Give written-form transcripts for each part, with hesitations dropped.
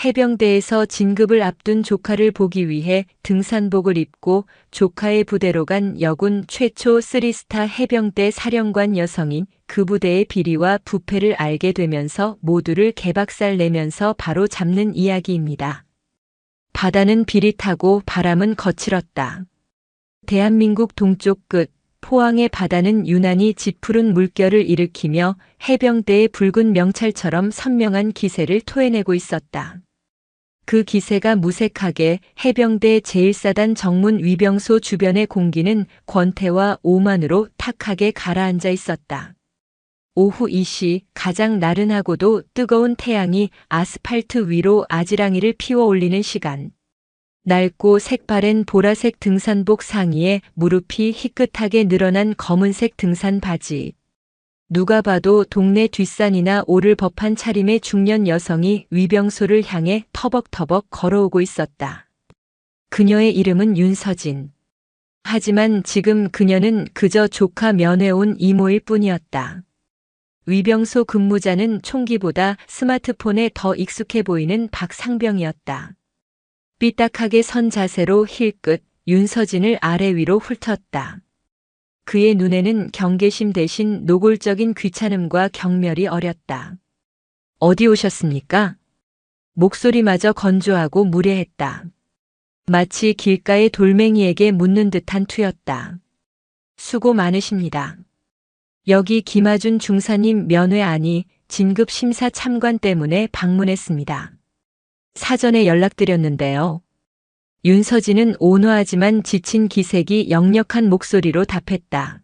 해병대에서 진급을 앞둔 조카를 보기 위해 등산복을 입고 조카의 부대로 간 여군 최초 3스타 해병대 사령관 여성이 그 부대의 비리와 부패를 알게 되면서 모두를 개박살 내면서 바로 잡는 이야기입니다. 바다는 비릿하고 바람은 거칠었다. 대한민국 동쪽 끝 포항의 바다는 유난히 짙푸른 물결을 일으키며 해병대의 붉은 명찰처럼 선명한 기세를 토해내고 있었다. 그 기세가 무색하게 해병대 제1사단 정문 위병소 주변의 공기는 권태와 오만으로 탁하게 가라앉아 있었다. 오후 2시 가장 나른하고도 뜨거운 태양이 아스팔트 위로 아지랑이를 피워 올리는 시간. 낡고 색바랜 보라색 등산복 상의에 무릎이 희끗하게 늘어난 검은색 등산 바지. 누가 봐도 동네 뒷산이나 오를 법한 차림의 중년 여성이 위병소를 향해 터벅터벅 걸어오고 있었다. 그녀의 이름은 윤서진. 하지만 지금 그녀는 그저 조카 면회 온 이모일 뿐이었다. 위병소 근무자는 총기보다 스마트폰에 더 익숙해 보이는 박상병이었다. 삐딱하게 선 자세로 힐끗 윤서진을 아래 위로 훑었다. 그의 눈에는 경계심 대신 노골적인 귀찮음과 경멸이 어렸다. 어디 오셨습니까? 목소리마저 건조하고 무례했다. 마치 길가의 돌멩이에게 묻는 듯한 투였다. 수고 많으십니다. 여기 김아준 중사님 면회 아니 진급 심사 참관 때문에 방문했습니다. 사전에 연락드렸는데요. 윤서진은 온화하지만 지친 기색이 역력한 목소리로 답했다.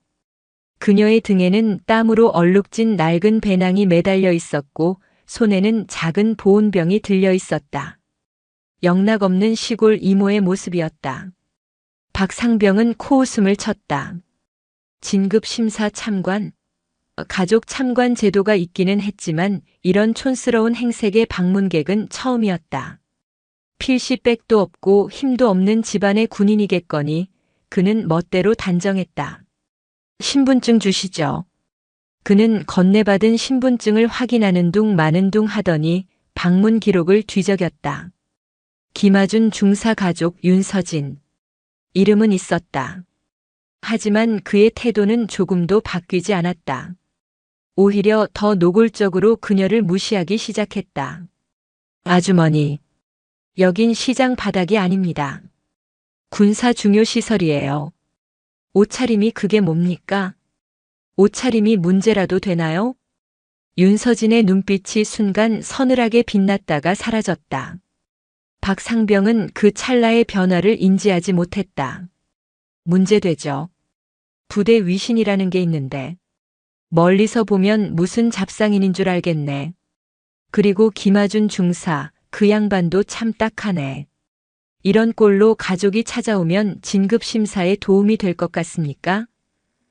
그녀의 등에는 땀으로 얼룩진 낡은 배낭이 매달려 있었고 손에는 작은 보온병이 들려 있었다. 영락없는 시골 이모의 모습이었다. 박상병은 코웃음을 쳤다. 진급 심사 참관? 가족 참관 제도가 있기는 했지만 이런 촌스러운 행색의 방문객은 처음이었다. 필시백도 없고 힘도 없는 집안의 군인이겠거니 그는 멋대로 단정했다. 신분증 주시죠. 그는 건네받은 신분증을 확인하는 둥 마는 둥 하더니 방문 기록을 뒤적였다. 김아준 중사 가족 윤서진. 이름은 있었다. 하지만 그의 태도는 조금도 바뀌지 않았다. 오히려 더 노골적으로 그녀를 무시하기 시작했다. 아주머니. 여긴 시장 바닥이 아닙니다. 군사 중요 시설이에요. 옷차림이 그게 뭡니까? 옷차림이 문제라도 되나요? 윤서진의 눈빛이 순간 서늘하게 빛났다가 사라졌다. 박상병은 그 찰나의 변화를 인지하지 못했다. 문제되죠. 부대 위신이라는 게 있는데 멀리서 보면 무슨 잡상인인 줄 알겠네. 그리고 김아준 중사, 그 양반도 참 딱하네. 이런 꼴로 가족이 찾아오면 진급 심사에 도움이 될 것 같습니까?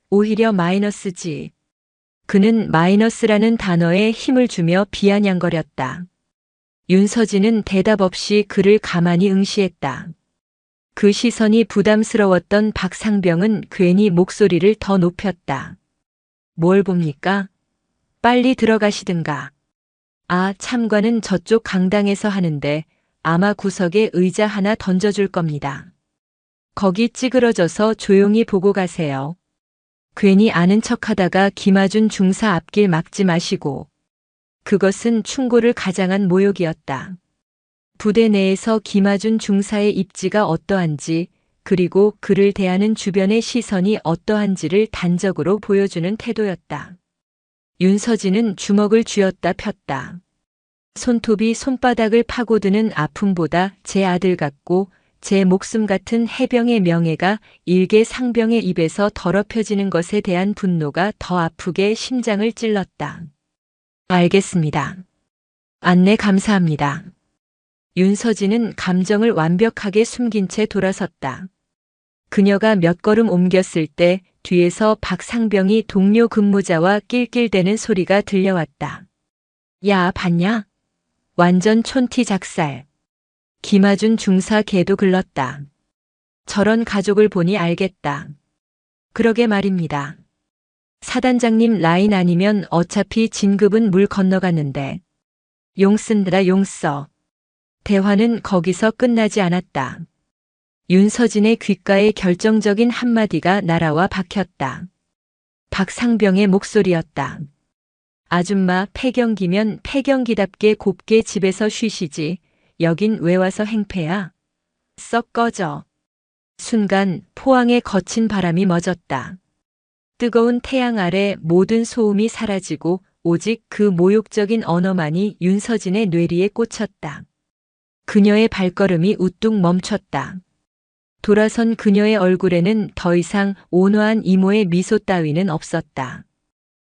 오히려 마이너스지. 그는 마이너스라는 단어에 힘을 주며 비아냥거렸다. 윤서진은 대답 없이 그를 가만히 응시했다. 그 시선이 부담스러웠던 박상병은 괜히 목소리를 더 높였다. 뭘 봅니까? 빨리 들어가시든가. 아, 참관은 저쪽 강당에서 하는데 아마 구석에 의자 하나 던져줄 겁니다. 거기 찌그러져서 조용히 보고 가세요. 괜히 아는 척하다가 김아준 중사 앞길 막지 마시고. 그것은 충고를 가장한 모욕이었다. 부대 내에서 김아준 중사의 입지가 어떠한지 그리고 그를 대하는 주변의 시선이 어떠한지를 단적으로 보여주는 태도였다. 윤서진은 주먹을 쥐었다 폈다. 손톱이 손바닥을 파고드는 아픔보다 제 아들 같고 제 목숨 같은 해병의 명예가 일개 상병의 입에서 더럽혀지는 것에 대한 분노가 더 아프게 심장을 찔렀다. 알겠습니다. 안내 감사합니다. 윤서진은 감정을 완벽하게 숨긴 채 돌아섰다. 그녀가 몇 걸음 옮겼을 때 뒤에서 박상병이 동료 근무자와 낄낄대는 소리가 들려왔다. 야, 봤냐? 완전 촌티 작살. 김아준 중사 걔도 글렀다. 저런 가족을 보니 알겠다. 그러게 말입니다. 사단장님 라인 아니면 어차피 진급은 물 건너갔는데. 용 쓴다 용 써. 대화는 거기서 끝나지 않았다. 윤서진의 귓가에 결정적인 한마디가 날아와 박혔다. 박상병의 목소리였다. 아줌마 폐경기면 폐경기답게 곱게 집에서 쉬시지. 여긴 왜 와서 행패야? 썩 꺼져. 순간 포항에 거친 바람이 멎었다. 뜨거운 태양 아래 모든 소음이 사라지고 오직 그 모욕적인 언어만이 윤서진의 뇌리에 꽂혔다. 그녀의 발걸음이 우뚝 멈췄다. 돌아선 그녀의 얼굴에는 더 이상 온화한 이모의 미소 따위는 없었다.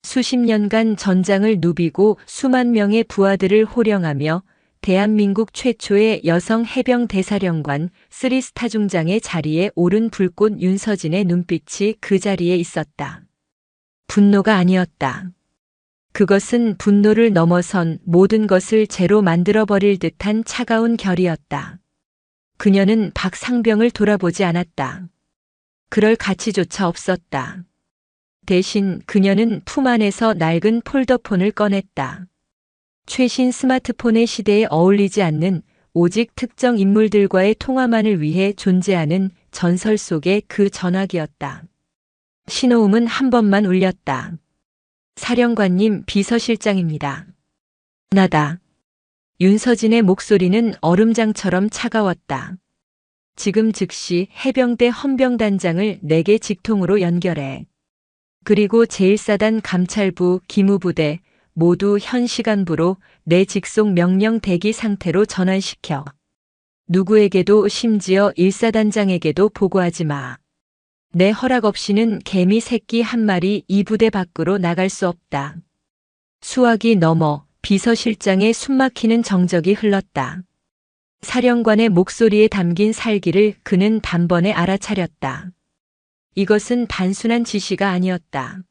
수십 년간 전장을 누비고 수만 명의 부하들을 호령하며 대한민국 최초의 여성 해병 대사령관 3스타 중장의 자리에 오른 불꽃 윤서진의 눈빛이 그 자리에 있었다. 분노가 아니었다. 그것은 분노를 넘어선 모든 것을 죄로 만들어버릴 듯한 차가운 결이었다. 그녀는 박상병을 돌아보지 않았다. 그럴 가치조차 없었다. 대신 그녀는 품 안에서 낡은 폴더폰을 꺼냈다. 최신 스마트폰의 시대에 어울리지 않는 오직 특정 인물들과의 통화만을 위해 존재하는 전설 속의 그 전화기였다. 신호음은 한 번만 울렸다. 사령관님, 비서실장입니다. 나다. 윤서진의 목소리는 얼음장처럼 차가웠다. 지금 즉시 해병대 헌병단장을 내게 직통으로 연결해. 그리고 제1사단 감찰부, 기무부대 모두 현 시간부로 내 직속 명령 대기 상태로 전환시켜. 누구에게도 심지어 1사단장에게도 보고하지 마. 내 허락 없이는 개미 새끼 한 마리 이 부대 밖으로 나갈 수 없다. 수화기 넘어 비서실장의 숨막히는 정적이 흘렀다. 사령관의 목소리에 담긴 살기를 그는 단번에 알아차렸다. 이것은 단순한 지시가 아니었다.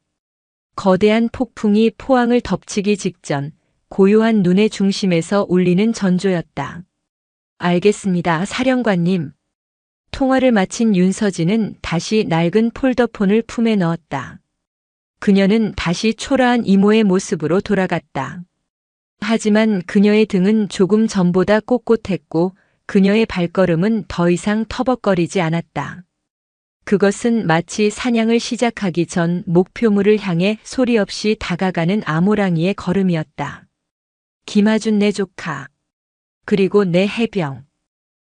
거대한 폭풍이 포항을 덮치기 직전 고요한 눈의 중심에서 울리는 전조였다. 알겠습니다, 사령관님. 통화를 마친 윤서진은 다시 낡은 폴더폰을 품에 넣었다. 그녀는 다시 초라한 이모의 모습으로 돌아갔다. 하지만 그녀의 등은 조금 전보다 꼿꼿했고 그녀의 발걸음은 더 이상 터벅거리지 않았다. 그것은 마치 사냥을 시작하기 전 목표물을 향해 소리 없이 다가가는 아모랑이의 걸음이었다. 김하준 내 조카. 그리고 내 해병.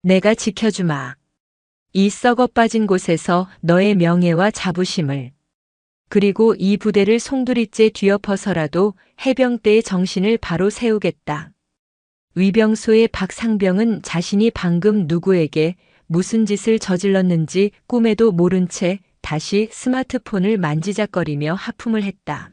내가 지켜주마. 이 썩어 빠진 곳에서 너의 명예와 자부심을. 그리고 이 부대를 송두리째 뒤엎어서라도 해병대의 정신을 바로 세우겠다. 위병소의 박상병은 자신이 방금 누구에게 무슨 짓을 저질렀는지 꿈에도 모른 채 다시 스마트폰을 만지작거리며 하품을 했다.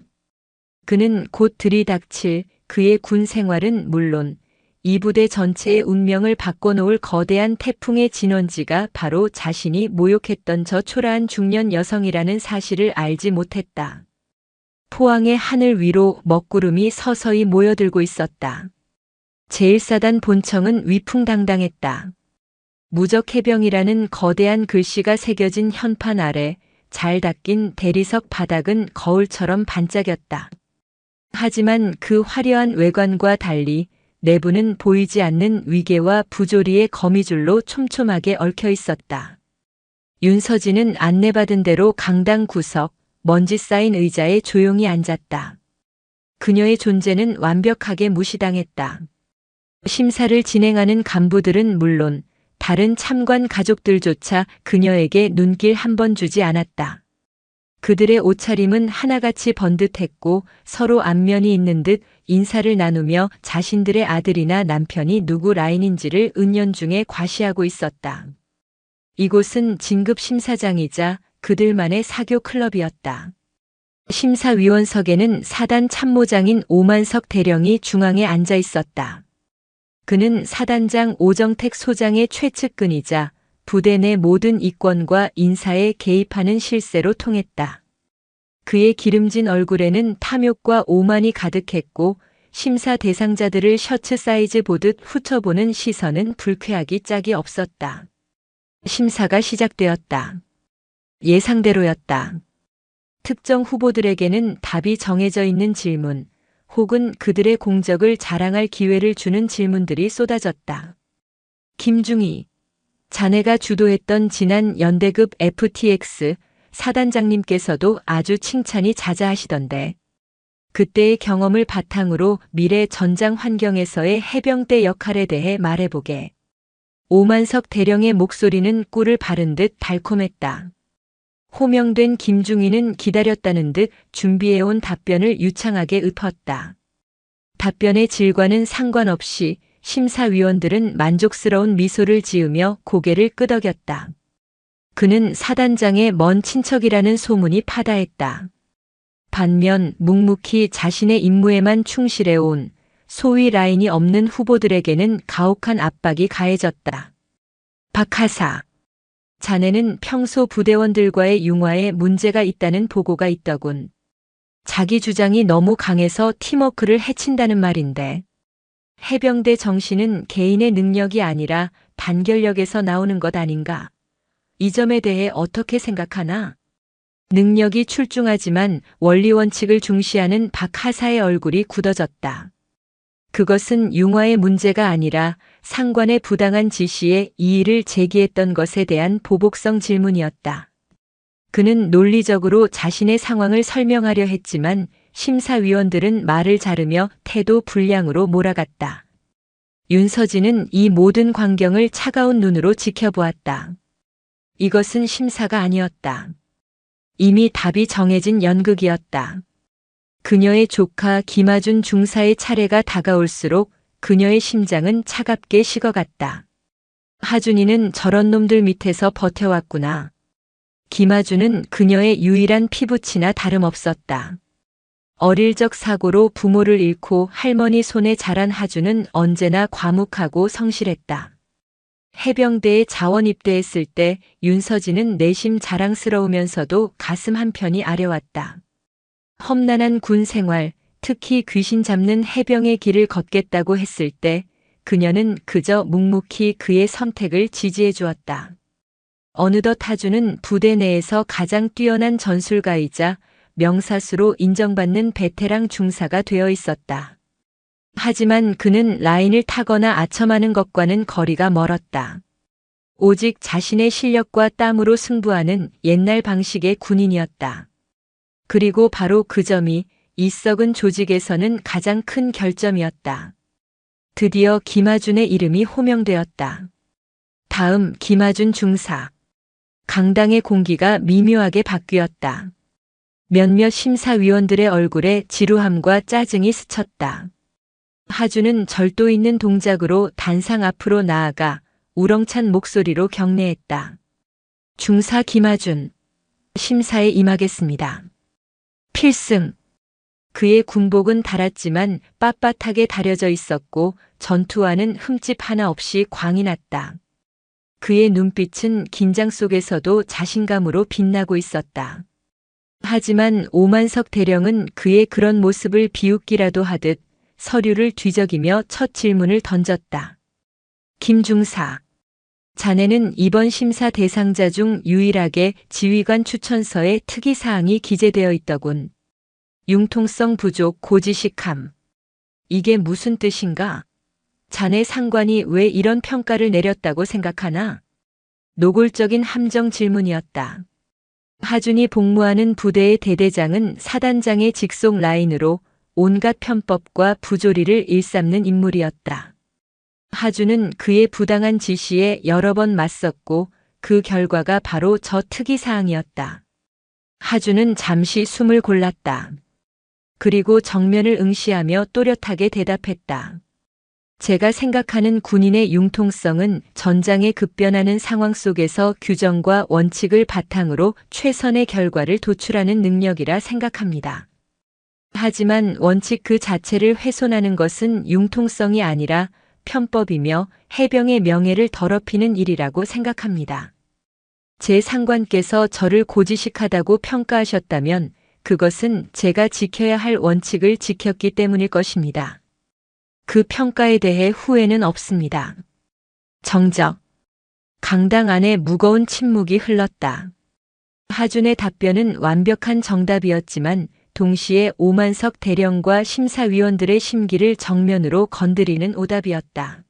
그는 곧 들이닥칠 그의 군 생활은 물론 이 부대 전체의 운명을 바꿔놓을 거대한 태풍의 진원지가 바로 자신이 모욕했던 저 초라한 중년 여성이라는 사실을 알지 못했다. 포항의 하늘 위로 먹구름이 서서히 모여들고 있었다. 제1사단 본청은 위풍당당했다. 무적해병이라는 거대한 글씨가 새겨진 현판 아래 잘 닦인 대리석 바닥은 거울처럼 반짝였다. 하지만 그 화려한 외관과 달리 내부는 보이지 않는 위계와 부조리의 거미줄로 촘촘하게 얽혀 있었다. 윤서진은 안내받은 대로 강당 구석, 먼지 쌓인 의자에 조용히 앉았다. 그녀의 존재는 완벽하게 무시당했다. 심사를 진행하는 간부들은 물론 다른 참관 가족들조차 그녀에게 눈길 한 번 주지 않았다. 그들의 옷차림은 하나같이 번듯했고 서로 안면이 있는 듯 인사를 나누며 자신들의 아들이나 남편이 누구 라인인지를 은연중에 과시하고 있었다. 이곳은 진급 심사장이자 그들만의 사교 클럽이었다. 심사위원석에는 사단 참모장인 오만석 대령이 중앙에 앉아 있었다. 그는 사단장 오정택 소장의 최측근이자 부대 내 모든 이권과 인사에 개입하는 실세로 통했다. 그의 기름진 얼굴에는 탐욕과 오만이 가득했고 심사 대상자들을 셔츠 사이즈 보듯 훑어보는 시선은 불쾌하기 짝이 없었다. 심사가 시작되었다. 예상대로였다. 특정 후보들에게는 답이 정해져 있는 질문, 혹은 그들의 공적을 자랑할 기회를 주는 질문들이 쏟아졌다. 김중희, 자네가 주도했던 지난 연대급 FTX 사단장님께서도 아주 칭찬이 자자하시던데. 그때의 경험을 바탕으로 미래 전장 환경에서의 해병대 역할에 대해 말해보게. 오만석 대령의 목소리는 꿀을 바른 듯 달콤했다. 호명된 김중희는 기다렸다는 듯 준비해온 답변을 유창하게 읊었다. 답변의 질과는 상관없이 심사위원들은 만족스러운 미소를 지으며 고개를 끄덕였다. 그는 사단장의 먼 친척이라는 소문이 파다했다. 반면 묵묵히 자신의 임무에만 충실해온 소위 라인이 없는 후보들에게는 가혹한 압박이 가해졌다. 박하사, 자네는 평소 부대원들과의 융화에 문제가 있다는 보고가 있더군. 자기 주장이 너무 강해서 팀워크를 해친다는 말인데. 해병대 정신은 개인의 능력이 아니라 단결력에서 나오는 것 아닌가. 이 점에 대해 어떻게 생각하나? 능력이 출중하지만 원리 원칙을 중시하는 박 하사의 얼굴이 굳어졌다. 그것은 융화의 문제가 아니라 상관의 부당한 지시에 이의를 제기했던 것에 대한 보복성 질문이었다. 그는 논리적으로 자신의 상황을 설명하려 했지만 심사위원들은 말을 자르며 태도 불량으로 몰아갔다. 윤서진은 이 모든 광경을 차가운 눈으로 지켜보았다. 이것은 심사가 아니었다. 이미 답이 정해진 연극이었다. 그녀의 조카 김하준 중사의 차례가 다가올수록 그녀의 심장은 차갑게 식어갔다. 하준이는 저런 놈들 밑에서 버텨왔구나. 김하준은 그녀의 유일한 피부치나 다름없었다. 어릴 적 사고로 부모를 잃고 할머니 손에 자란 하준은 언제나 과묵하고 성실했다. 해병대에 자원 입대했을 때 윤서진은 내심 자랑스러우면서도 가슴 한편이 아려왔다. 험난한 군 생활, 특히 귀신 잡는 해병의 길을 걷겠다고 했을 때 그녀는 그저 묵묵히 그의 선택을 지지해 주었다. 어느덧 하준은 부대 내에서 가장 뛰어난 전술가이자 명사수로 인정받는 베테랑 중사가 되어 있었다. 하지만 그는 라인을 타거나 아첨하는 것과는 거리가 멀었다. 오직 자신의 실력과 땀으로 승부하는 옛날 방식의 군인이었다. 그리고 바로 그 점이 이 썩은 조직에서는 가장 큰 결점이었다. 드디어 김하준의 이름이 호명되었다. 다음 김하준 중사. 강당의 공기가 미묘하게 바뀌었다. 몇몇 심사위원들의 얼굴에 지루함과 짜증이 스쳤다. 하준은 절도 있는 동작으로 단상 앞으로 나아가 우렁찬 목소리로 경례했다. 중사 김하준, 심사에 임하겠습니다. 필승. 그의 군복은 달았지만 빳빳하게 다려져 있었고 전투화는 흠집 하나 없이 광이 났다. 그의 눈빛은 긴장 속에서도 자신감으로 빛나고 있었다. 하지만 오만석 대령은 그의 그런 모습을 비웃기라도 하듯 서류를 뒤적이며 첫 질문을 던졌다. 김중사, 자네는 이번 심사 대상자 중 유일하게 지휘관 추천서에 특이사항이 기재되어 있더군. 융통성 부족 고지식함. 이게 무슨 뜻인가? 자네 상관이 왜 이런 평가를 내렸다고 생각하나? 노골적인 함정 질문이었다. 하준이 복무하는 부대의 대대장은 사단장의 직속 라인으로 온갖 편법과 부조리를 일삼는 인물이었다. 하준은 그의 부당한 지시에 여러 번 맞섰고 그 결과가 바로 저 특이사항이었다. 하준은 잠시 숨을 골랐다. 그리고 정면을 응시하며 또렷하게 대답했다. 제가 생각하는 군인의 융통성은 전장에 급변하는 상황 속에서 규정과 원칙을 바탕으로 최선의 결과를 도출하는 능력이라 생각합니다. 하지만 원칙 그 자체를 훼손하는 것은 융통성이 아니라 편법이며 해병의 명예를 더럽히는 일이라고 생각합니다. 제 상관께서 저를 고지식하다고 평가하셨다면 그것은 제가 지켜야 할 원칙을 지켰기 때문일 것입니다. 그 평가에 대해 후회는 없습니다. 정적. 강당 안에 무거운 침묵이 흘렀다. 하준의 답변은 완벽한 정답이었지만 동시에 오만석 대령과 심사위원들의 심기를 정면으로 건드리는 오답이었다.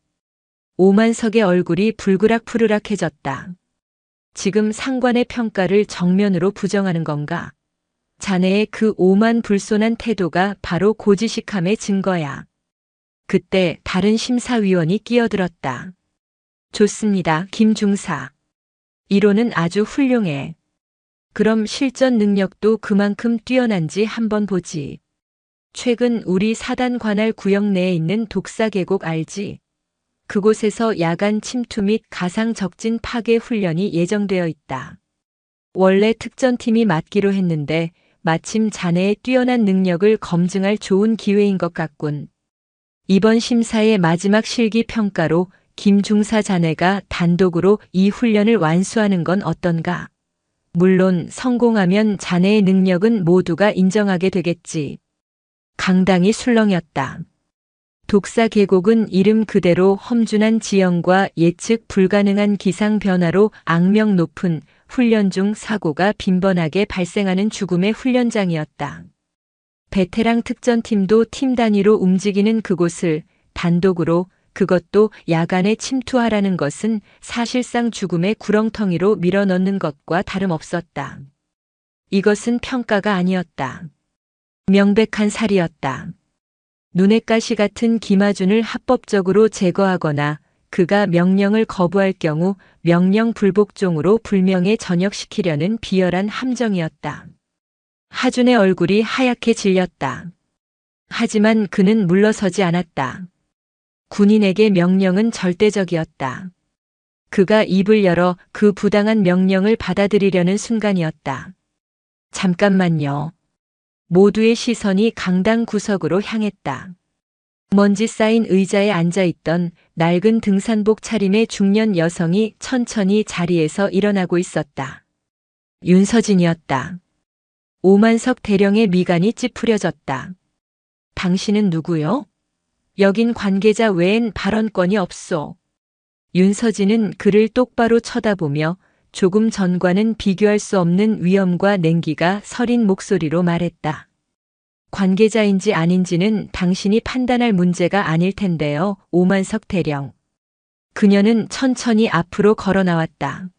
오만석의 얼굴이 불그락푸르락해졌다. 지금 상관의 평가를 정면으로 부정하는 건가? 자네의 그 오만불손한 태도가 바로 고지식함의 증거야. 그때 다른 심사위원이 끼어들었다. 좋습니다, 김 중사. 이론은 아주 훌륭해. 그럼 실전 능력도 그만큼 뛰어난지 한번 보지. 최근 우리 사단 관할 구역 내에 있는 독사계곡 알지? 그곳에서 야간 침투 및 가상 적진 파괴 훈련이 예정되어 있다. 원래 특전팀이 맡기로 했는데 마침 자네의 뛰어난 능력을 검증할 좋은 기회인 것 같군. 이번 심사의 마지막 실기 평가로 김 중사 자네가 단독으로 이 훈련을 완수하는 건 어떤가? 물론 성공하면 자네의 능력은 모두가 인정하게 되겠지. 강당이 술렁였다. 독사 계곡은 이름 그대로 험준한 지형과 예측 불가능한 기상 변화로 악명 높은 훈련 중 사고가 빈번하게 발생하는 죽음의 훈련장이었다. 베테랑 특전팀도 팀 단위로 움직이는 그곳을 단독으로, 그것도 야간에 침투하라는 것은 사실상 죽음의 구렁텅이로 밀어넣는 것과 다름없었다. 이것은 평가가 아니었다. 명백한 살이었다. 눈의 가시 같은 김하준을 합법적으로 제거하거나 그가 명령을 거부할 경우 명령 불복종으로 불명예 전역시키려는 비열한 함정이었다. 하준의 얼굴이 하얗게 질렸다. 하지만 그는 물러서지 않았다. 군인에게 명령은 절대적이었다. 그가 입을 열어 그 부당한 명령을 받아들이려는 순간이었다. 잠깐만요. 모두의 시선이 강당 구석으로 향했다. 먼지 쌓인 의자에 앉아있던 낡은 등산복 차림의 중년 여성이 천천히 자리에서 일어나고 있었다. 윤서진이었다. 오만석 대령의 미간이 찌푸려졌다. 당신은 누구요? 여긴 관계자 외엔 발언권이 없소. 윤서진은 그를 똑바로 쳐다보며 조금 전과는 비교할 수 없는 위엄과 냉기가 서린 목소리로 말했다. 관계자인지 아닌지는 당신이 판단할 문제가 아닐 텐데요, 오만석 대령. 그녀는 천천히 앞으로 걸어 나왔다.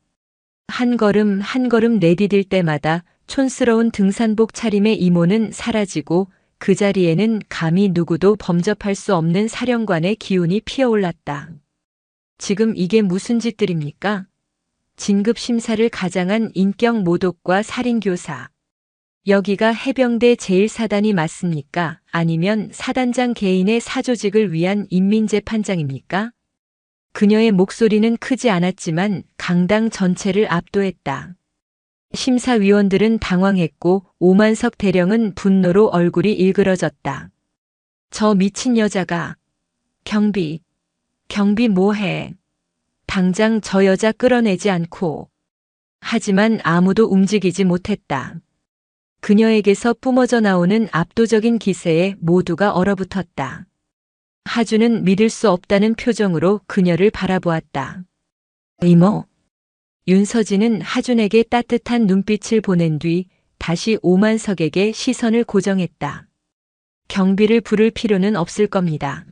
한 걸음 한 걸음 내디딜 때마다 촌스러운 등산복 차림의 이모는 사라지고 그 자리에는 감히 누구도 범접할 수 없는 사령관의 기운이 피어올랐다. 지금 이게 무슨 짓들입니까? 진급 심사를 가장한 인격 모독과 살인교사. 여기가 해병대 제1사단이 맞습니까? 아니면 사단장 개인의 사조직을 위한 인민재판장입니까? 그녀의 목소리는 크지 않았지만 강당 전체를 압도했다. 심사위원들은 당황했고 오만석 대령은 분노로 얼굴이 일그러졌다. 저 미친 여자가. 경비 뭐해. 당장 저 여자 끌어내지 않고. 하지만 아무도 움직이지 못했다. 그녀에게서 뿜어져 나오는 압도적인 기세에 모두가 얼어붙었다. 하준은 믿을 수 없다는 표정으로 그녀를 바라보았다. 이모. 윤서진은 하준에게 따뜻한 눈빛을 보낸 뒤 다시 오만석에게 시선을 고정했다. 경비를 부를 필요는 없을 겁니다.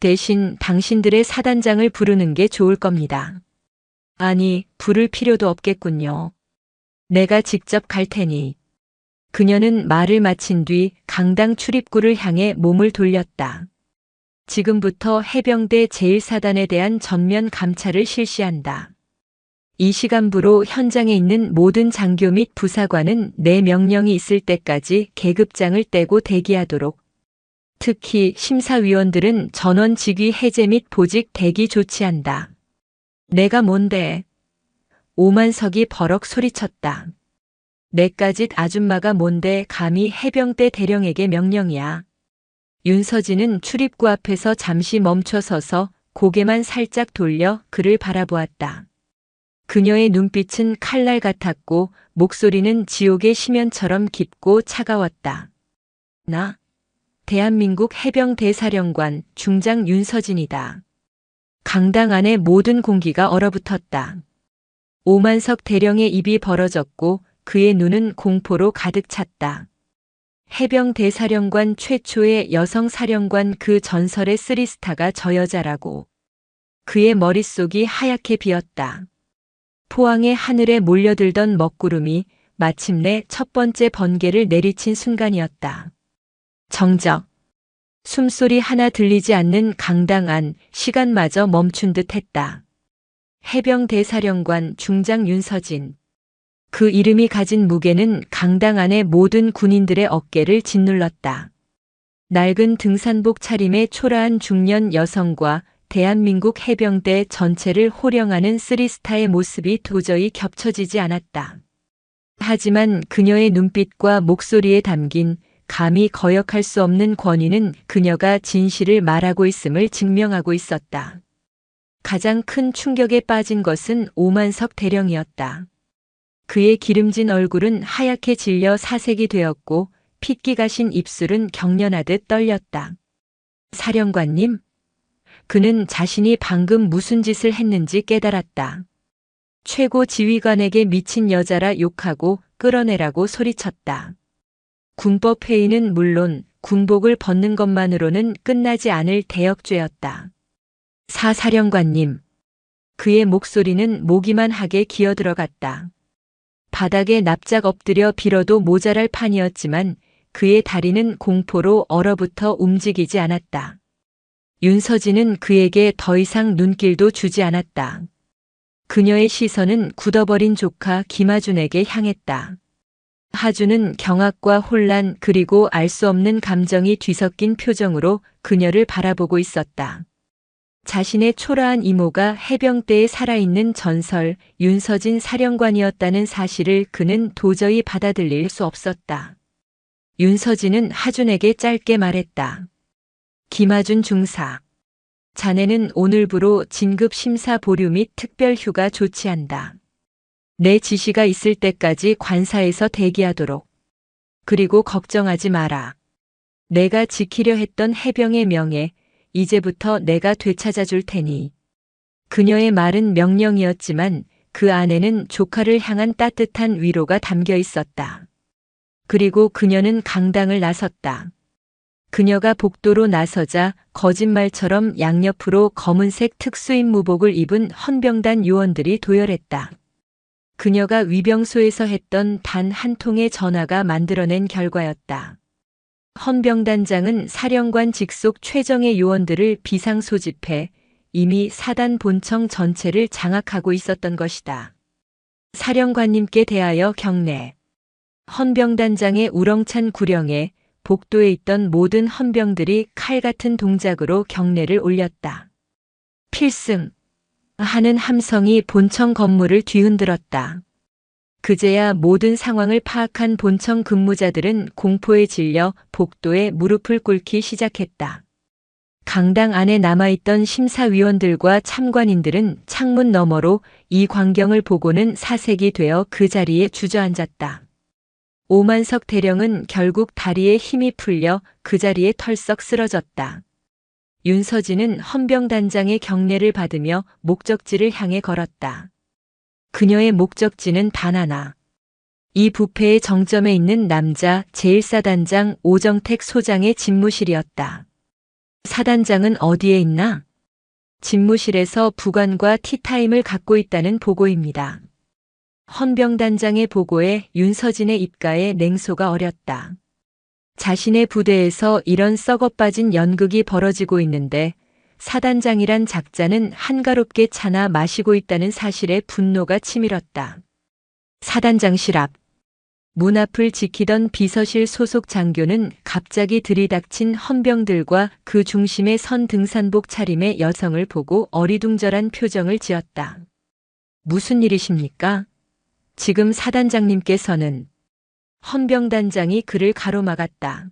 대신 당신들의 사단장을 부르는 게 좋을 겁니다. 아니, 부를 필요도 없겠군요. 내가 직접 갈 테니. 그녀는 말을 마친 뒤 강당 출입구를 향해 몸을 돌렸다. 지금부터 해병대 제1사단에 대한 전면 감찰을 실시한다. 이 시간부로 현장에 있는 모든 장교 및 부사관은 내 명령이 있을 때까지 계급장을 떼고 대기하도록. 특히 심사위원들은 전원 직위 해제 및 보직 대기 조치한다. 내가 뭔데? 오만석이 버럭 소리쳤다. 내까짓 아줌마가 뭔데 감히 해병대 대령에게 명령이야. 윤서진은 출입구 앞에서 잠시 멈춰서서 고개만 살짝 돌려 그를 바라보았다. 그녀의 눈빛은 칼날 같았고 목소리는 지옥의 심연처럼 깊고 차가웠다. 나, 대한민국 해병대사령관 중장 윤서진이다. 강당 안의 모든 공기가 얼어붙었다. 오만석 대령의 입이 벌어졌고 그의 눈은 공포로 가득 찼다. 해병대사령관 최초의 여성 사령관, 그 전설의 쓰리스타가 저 여자라고. 그의 머릿속이 하얗게 비었다. 포항의 하늘에 몰려들던 먹구름이 마침내 첫 번째 번개를 내리친 순간이었다. 정적. 숨소리 하나 들리지 않는 강당 안, 시간마저 멈춘 듯 했다. 해병대사령관 중장 윤서진. 그 이름이 가진 무게는 강당 안의 모든 군인들의 어깨를 짓눌렀다. 낡은 등산복 차림의 초라한 중년 여성과 대한민국 해병대 전체를 호령하는 쓰리스타의 모습이 도저히 겹쳐지지 않았다. 하지만 그녀의 눈빛과 목소리에 담긴 감히 거역할 수 없는 권위는 그녀가 진실을 말하고 있음을 증명하고 있었다. 가장 큰 충격에 빠진 것은 오만석 대령이었다. 그의 기름진 얼굴은 하얗게 질려 사색이 되었고 핏기 가신 입술은 경련하듯 떨렸다. 사령관님? 그는 자신이 방금 무슨 짓을 했는지 깨달았다. 최고 지휘관에게 미친 여자라 욕하고 끌어내라고 소리쳤다. 군법회의는 물론 군복을 벗는 것만으로는 끝나지 않을 대역죄였다. 사사령관님. 그의 목소리는 모기만하게 기어들어갔다. 바닥에 납작 엎드려 빌어도 모자랄 판이었지만 그의 다리는 공포로 얼어붙어 움직이지 않았다. 윤서진은 그에게 더 이상 눈길도 주지 않았다. 그녀의 시선은 굳어버린 조카 김하준에게 향했다. 하준은 경악과 혼란 그리고 알 수 없는 감정이 뒤섞인 표정으로 그녀를 바라보고 있었다. 자신의 초라한 이모가 해병대에 살아있는 전설 윤서진 사령관이었다는 사실을 그는 도저히 받아들일 수 없었다. 윤서진은 하준에게 짧게 말했다. 김하준 중사. 자네는 오늘부로 진급 심사 보류 및 특별 휴가 조치한다. 내 지시가 있을 때까지 관사에서 대기하도록. 그리고 걱정하지 마라. 내가 지키려 했던 해병의 명예, 이제부터 내가 되찾아 줄 테니. 그녀의 말은 명령이었지만 그 안에는 조카를 향한 따뜻한 위로가 담겨 있었다. 그리고 그녀는 강당을 나섰다. 그녀가 복도로 나서자 거짓말처럼 양옆으로 검은색 특수임무복을 입은 헌병단 요원들이 도열했다. 그녀가 위병소에서 했던 단 한 통의 전화가 만들어낸 결과였다. 헌병단장은 사령관 직속 최정예 요원들을 비상소집해 이미 사단 본청 전체를 장악하고 있었던 것이다. 사령관님께 대하여 경례. 헌병단장의 우렁찬 구령에 복도에 있던 모든 헌병들이 칼 같은 동작으로 경례를 올렸다. 필승! 하는 함성이 본청 건물을 뒤흔들었다. 그제야 모든 상황을 파악한 본청 근무자들은 공포에 질려 복도에 무릎을 꿇기 시작했다. 강당 안에 남아있던 심사위원들과 참관인들은 창문 너머로 이 광경을 보고는 사색이 되어 그 자리에 주저앉았다. 오만석 대령은 결국 다리에 힘이 풀려 그 자리에 털썩 쓰러졌다. 윤서진은 헌병단장의 경례를 받으며 목적지를 향해 걸었다. 그녀의 목적지는 단 하나. 이 부패의 정점에 있는 남자 제1사단장 오정택 소장의 집무실이었다. 사단장은 어디에 있나? 집무실에서 부관과 티타임을 갖고 있다는 보고입니다. 헌병단장의 보고에 윤서진의 입가에 냉소가 어렸다. 자신의 부대에서 이런 썩어빠진 연극이 벌어지고 있는데 사단장이란 작자는 한가롭게 차나 마시고 있다는 사실에 분노가 치밀었다. 사단장실 앞. 문 앞을 지키던 비서실 소속 장교는 갑자기 들이닥친 헌병들과 그 중심에 선 등산복 차림의 여성을 보고 어리둥절한 표정을 지었다. 무슨 일이십니까? 지금 사단장님께서는. 헌병단장이 그를 가로막았다.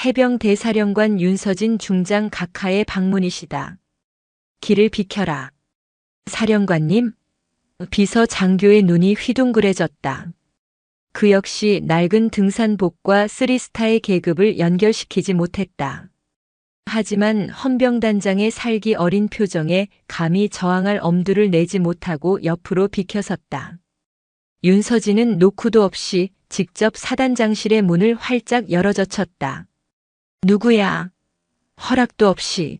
해병대사령관 윤서진 중장 각하의 방문이시다. 길을 비켜라. 사령관님? 비서 장교의 눈이 휘둥그레졌다. 그 역시 낡은 등산복과 쓰리스타의 계급을 연결시키지 못했다. 하지만 헌병단장의 살기 어린 표정에 감히 저항할 엄두를 내지 못하고 옆으로 비켜섰다. 윤서진은 노크도 없이 직접 사단장실의 문을 활짝 열어젖혔다. 누구야? 허락도 없이.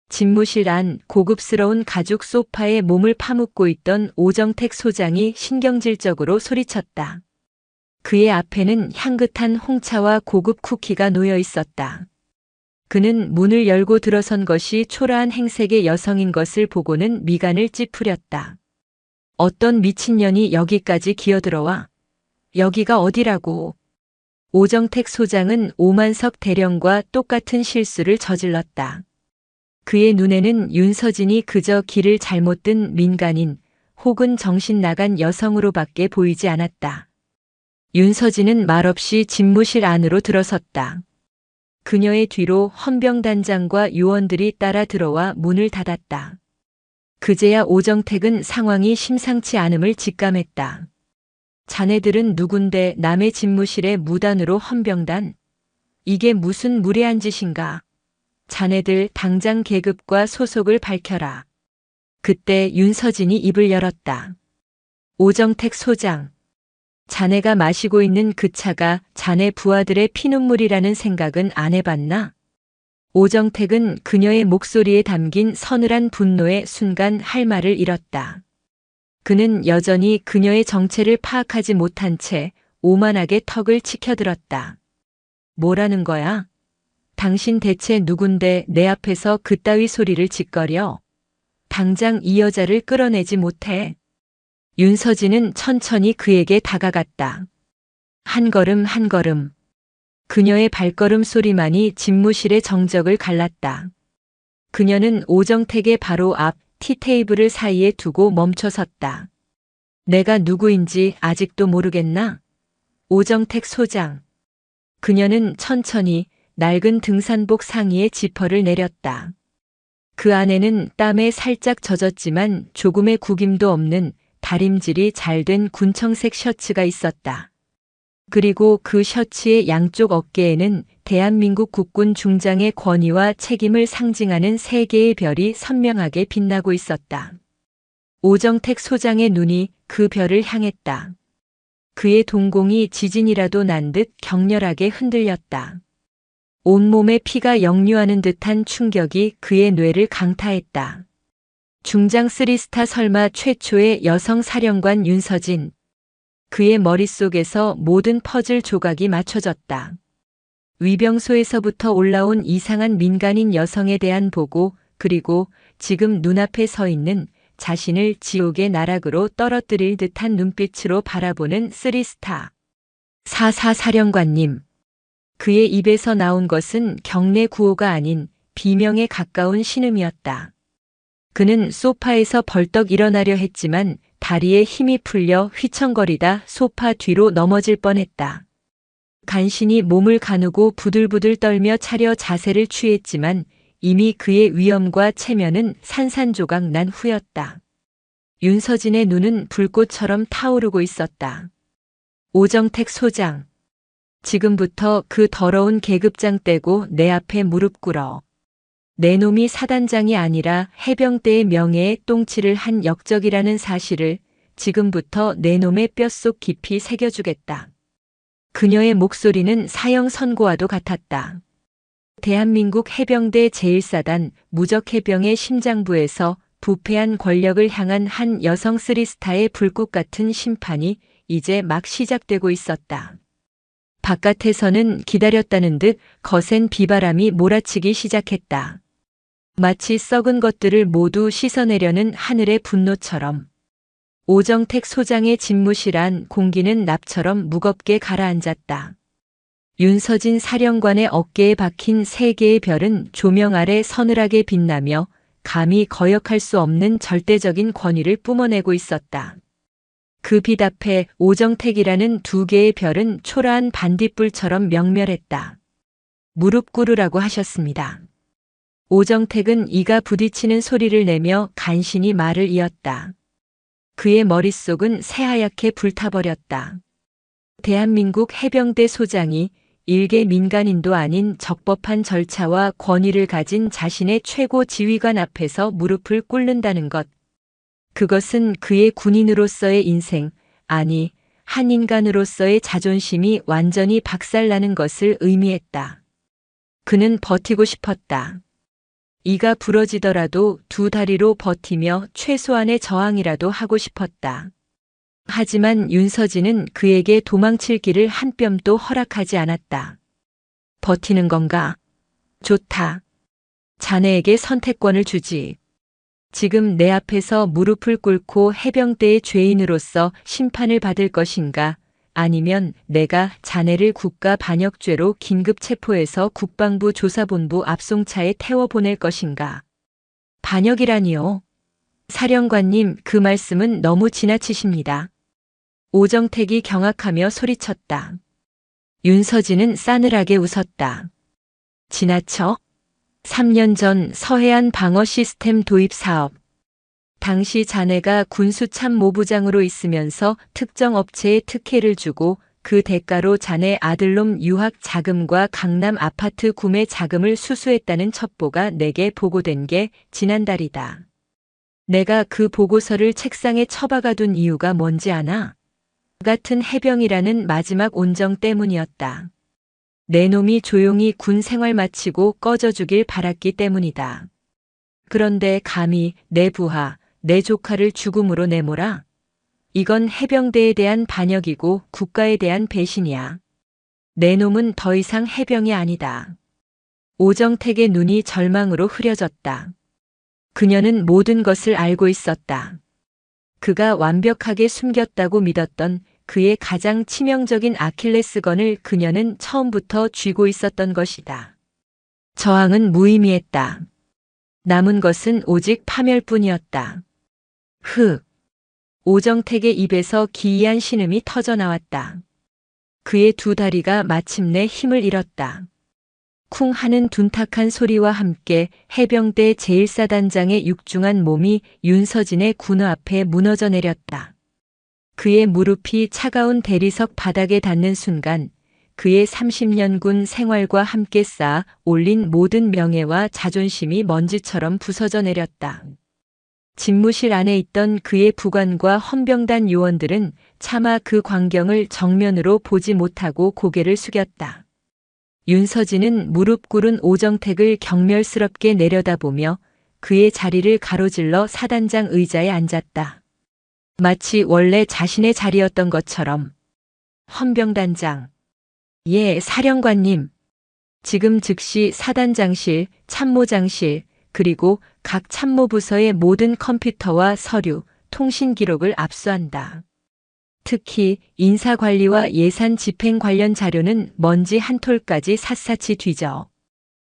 집무실 안 고급스러운 가죽 소파에 몸을 파묻고 있던 오정택 소장이 신경질적으로 소리쳤다. 그의 앞에는 향긋한 홍차와 고급 쿠키가 놓여 있었다. 그는 문을 열고 들어선 것이 초라한 행색의 여성인 것을 보고는 미간을 찌푸렸다. 어떤 미친년이 여기까지 기어들어와? 여기가 어디라고? 오정택 소장은 오만석 대령과 똑같은 실수를 저질렀다. 그의 눈에는 윤서진이 그저 길을 잘못 든 민간인 혹은 정신 나간 여성으로밖에 보이지 않았다. 윤서진은 말없이 집무실 안으로 들어섰다. 그녀의 뒤로 헌병단장과 요원들이 따라 들어와 문을 닫았다. 그제야 오정택은 상황이 심상치 않음을 직감했다. 자네들은 누군데 남의 집무실에 무단으로 헌병단? 이게 무슨 무례한 짓인가? 자네들 당장 계급과 소속을 밝혀라. 그때 윤서진이 입을 열었다. 오정택 소장. 자네가 마시고 있는 그 차가 자네 부하들의 피눈물이라는 생각은 안 해봤나? 오정택은 그녀의 목소리에 담긴 서늘한 분노에 순간 할 말을 잃었다. 그는 여전히 그녀의 정체를 파악하지 못한 채 오만하게 턱을 치켜들었다. 뭐라는 거야? 당신 대체 누군데 내 앞에서 그따위 소리를 짓거려? 당장 이 여자를 끌어내지 못해. 윤서진은 천천히 그에게 다가갔다. 한 걸음 한 걸음. 그녀의 발걸음 소리만이 집무실의 정적을 갈랐다. 그녀는 오정택의 바로 앞 티테이블을 사이에 두고 멈춰섰다. 내가 누구인지 아직도 모르겠나? 오정택 소장. 그녀는 천천히 낡은 등산복 상의에 지퍼를 내렸다. 그 안에는 땀에 살짝 젖었지만 조금의 구김도 없는 다림질이 잘 된 군청색 셔츠가 있었다. 그리고 그 셔츠의 양쪽 어깨에는 대한민국 국군 중장의 권위와 책임을 상징하는 세 개의 별이 선명하게 빛나고 있었다. 오정택 소장의 눈이 그 별을 향했다. 그의 동공이 지진이라도 난 듯 격렬하게 흔들렸다. 온몸에 피가 역류하는 듯한 충격이 그의 뇌를 강타했다. 중장 3스타 설마 최초의 여성 사령관 윤서진. 그의 머릿속에서 모든 퍼즐 조각이 맞춰졌다. 위병소에서부터 올라온 이상한 민간인 여성에 대한 보고, 그리고 지금 눈앞에 서 있는 자신을 지옥의 나락으로 떨어뜨릴 듯한 눈빛으로 바라보는 3스타. 사사사령관님. 그의 입에서 나온 것은 경례 구호가 아닌 비명에 가까운 신음이었다. 그는 소파에서 벌떡 일어나려 했지만 다리에 힘이 풀려 휘청거리다 소파 뒤로 넘어질 뻔했다. 간신히 몸을 가누고 부들부들 떨며 차려 자세를 취했지만 이미 그의 위험과 체면은 산산조각 난 후였다. 윤서진의 눈은 불꽃처럼 타오르고 있었다. 오정택 소장. 지금부터 그 더러운 계급장 떼고 내 앞에 무릎 꿇어. 내 놈이 사단장이 아니라 해병대의 명예에 똥칠을 한 역적이라는 사실을 지금부터 내 놈의 뼛속 깊이 새겨주겠다. 그녀의 목소리는 사형 선고와도 같았다. 대한민국 해병대 제1사단 무적해병의 심장부에서 부패한 권력을 향한 한 여성 3스타의 불꽃 같은 심판이 이제 막 시작되고 있었다. 바깥에서는 기다렸다는 듯 거센 비바람이 몰아치기 시작했다. 마치 썩은 것들을 모두 씻어내려는 하늘의 분노처럼. 오정택 소장의 집무실 안 공기는 납처럼 무겁게 가라앉았다. 윤서진 사령관의 어깨에 박힌 세 개의 별은 조명 아래 서늘하게 빛나며 감히 거역할 수 없는 절대적인 권위를 뿜어내고 있었다. 그 빛 앞에 오정택이라는 두 개의 별은 초라한 반딧불처럼 명멸했다. 무릎 꿇으라고 하셨습니다. 오정택은 이가 부딪히는 소리를 내며 간신히 말을 이었다. 그의 머릿속은 새하얗게 불타버렸다. 대한민국 해병대 소장이 일개 민간인도 아닌 적법한 절차와 권위를 가진 자신의 최고 지휘관 앞에서 무릎을 꿇는다는 것. 그것은 그의 군인으로서의 인생, 아니, 한 인간으로서의 자존심이 완전히 박살나는 것을 의미했다. 그는 버티고 싶었다. 이가 부러지더라도 두 다리로 버티며 최소한의 저항이라도 하고 싶었다. 하지만 윤서진은 그에게 도망칠 길을 한 뼘도 허락하지 않았다. 버티는 건가? 좋다. 자네에게 선택권을 주지. 지금 내 앞에서 무릎을 꿇고 해병대의 죄인으로서 심판을 받을 것인가? 아니면 내가 자네를 국가반역죄로 긴급 체포해서 국방부 조사본부 압송차에 태워 보낼 것인가? 반역이라니요. 사령관님, 그 말씀은 너무 지나치십니다. 오정택이 경악하며 소리쳤다. 윤서진은 싸늘하게 웃었다. 지나쳐? 3년 전 서해안 방어 시스템 도입 사업. 당시 자네가 군수참모부장으로 있으면서 특정 업체에 특혜를 주고 그 대가로 자네 아들놈 유학 자금과 강남 아파트 구매 자금을 수수했다는 첩보가 내게 보고된 게 지난달이다. 내가 그 보고서를 책상에 처박아둔 이유가 뭔지 아나? 같은 해병이라는 마지막 온정 때문이었다. 내 놈이 조용히 군 생활 마치고 꺼져주길 바랐기 때문이다. 그런데 감히 내 부하, 내 조카를 죽음으로 내몰아? 이건 해병대에 대한 반역이고 국가에 대한 배신이야. 내 놈은 더 이상 해병이 아니다. 오정택의 눈이 절망으로 흐려졌다. 그녀는 모든 것을 알고 있었다. 그가 완벽하게 숨겼다고 믿었던 그의 가장 치명적인 아킬레스건을 그녀는 처음부터 쥐고 있었던 것이다. 저항은 무의미했다. 남은 것은 오직 파멸뿐이었다. 오정택의 입에서 기이한 신음이 터져나왔다. 그의 두 다리가 마침내 힘을 잃었다. 쿵 하는 둔탁한 소리와 함께 해병대 제1사단장의 육중한 몸이 윤서진의 군호 앞에 무너져 내렸다. 그의 무릎이 차가운 대리석 바닥에 닿는 순간 그의 30년 군 생활과 함께 쌓아 올린 모든 명예와 자존심이 먼지처럼 부서져 내렸다. 집무실 안에 있던 그의 부관과 헌병단 요원들은 차마 그 광경을 정면으로 보지 못하고 고개를 숙였다. 윤서진은 무릎 꿇은 오정택을 경멸스럽게 내려다보며 그의 자리를 가로질러 사단장 의자에 앉았다. 마치 원래 자신의 자리였던 것처럼. 헌병단장. 예, 사령관님. 지금 즉시 사단장실, 참모장실, 그리고 각 참모부서의 모든 컴퓨터와 서류, 통신 기록을 압수한다. 특히 인사관리와 예산 집행 관련 자료는 먼지 한 톨까지 샅샅이 뒤져.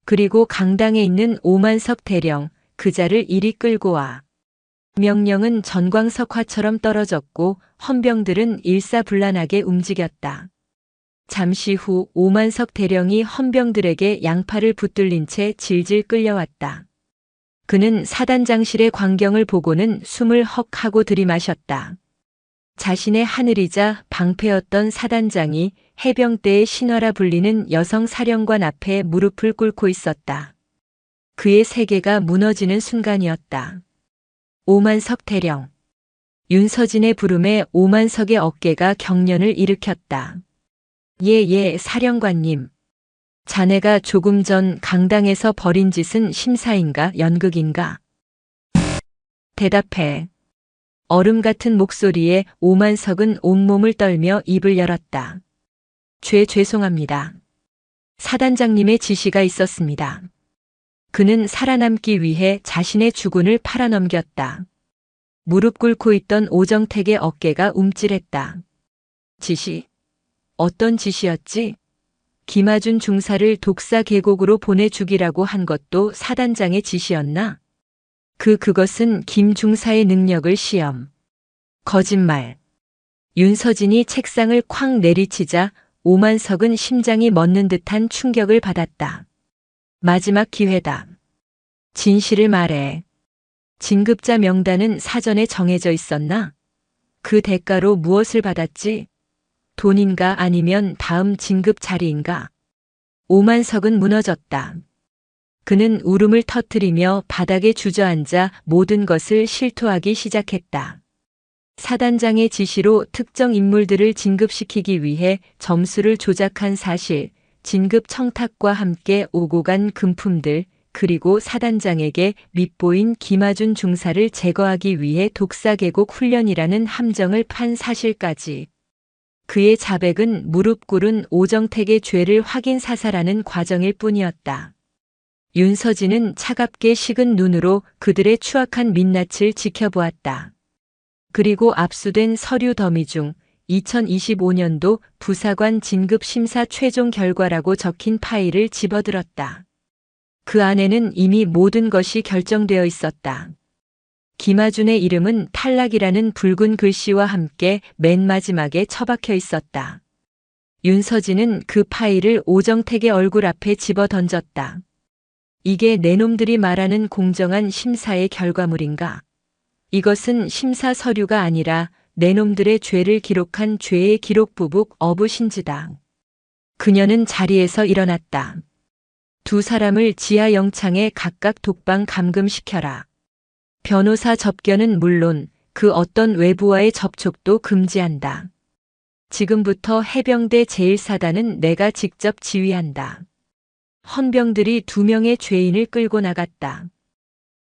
그리고 강당에 있는 오만석 대령, 그자를 이리 끌고 와. 명령은 전광석화처럼 떨어졌고 헌병들은 일사불란하게 움직였다. 잠시 후 오만석 대령이 헌병들에게 양팔을 붙들린 채 질질 끌려왔다. 그는 사단장실의 광경을 보고는 숨을 헉 하고 들이마셨다. 자신의 하늘이자 방패였던 사단장이 해병대의 신화라 불리는 여성 사령관 앞에 무릎을 꿇고 있었다. 그의 세계가 무너지는 순간이었다. 오만석 대령. 윤서진의 부름에 오만석의 어깨가 경련을 일으켰다. 예, 사령관님. 자네가 조금 전 강당에서 벌인 짓은 심사인가 연극인가? 대답해. 얼음 같은 목소리에 오만석은 온몸을 떨며 입을 열었다. 죄송합니다. 사단장님의 지시가 있었습니다. 그는 살아남기 위해 자신의 주군을 팔아넘겼다. 무릎 꿇고 있던 오정택의 어깨가 움찔했다. 지시? 어떤 지시였지? 김하준 중사를 독사 계곡으로 보내주기라고 한 것도 사단장의 지시였나? 그것은 김 중사의 능력을 시험. 거짓말. 윤서진이 책상을 쾅 내리치자 오만석은 심장이 멎는 듯한 충격을 받았다. 마지막 기회다. 진실을 말해. 진급자 명단은 사전에 정해져 있었나? 그 대가로 무엇을 받았지? 돈인가 아니면 다음 진급 자리인가? 오만석은 무너졌다. 그는 울음을 터뜨리며 바닥에 주저앉아 모든 것을 실토하기 시작했다. 사단장의 지시로 특정 인물들을 진급시키기 위해 점수를 조작한 사실, 진급 청탁과 함께 오고 간 금품들, 그리고 사단장에게 밉보인 김아준 중사를 제거하기 위해 독사계곡 훈련이라는 함정을 판 사실까지. 그의 자백은 무릎 꿇은 오정택의 죄를 확인 사살하는 과정일 뿐이었다. 윤서진은 차갑게 식은 눈으로 그들의 추악한 민낯을 지켜보았다. 그리고 압수된 서류 더미 중 2025년도 부사관 진급 심사 최종 결과라고 적힌 파일을 집어들었다. 그 안에는 이미 모든 것이 결정되어 있었다. 김아준의 이름은 탈락이라는 붉은 글씨와 함께 맨 마지막에 처박혀 있었다. 윤서진은 그 파일을 오정택의 얼굴 앞에 집어 던졌다. 이게 내놈들이 말하는 공정한 심사의 결과물인가? 이것은 심사 서류가 아니라 내놈들의 죄를 기록한 죄의 기록부북 어부 신지다. 그녀는 자리에서 일어났다. 두 사람을 지하 영창에 각각 독방 감금시켜라. 변호사 접견은 물론 그 어떤 외부와의 접촉도 금지한다. 지금부터 해병대 제1사단은 내가 직접 지휘한다. 헌병들이 2명의 죄인을 끌고 나갔다.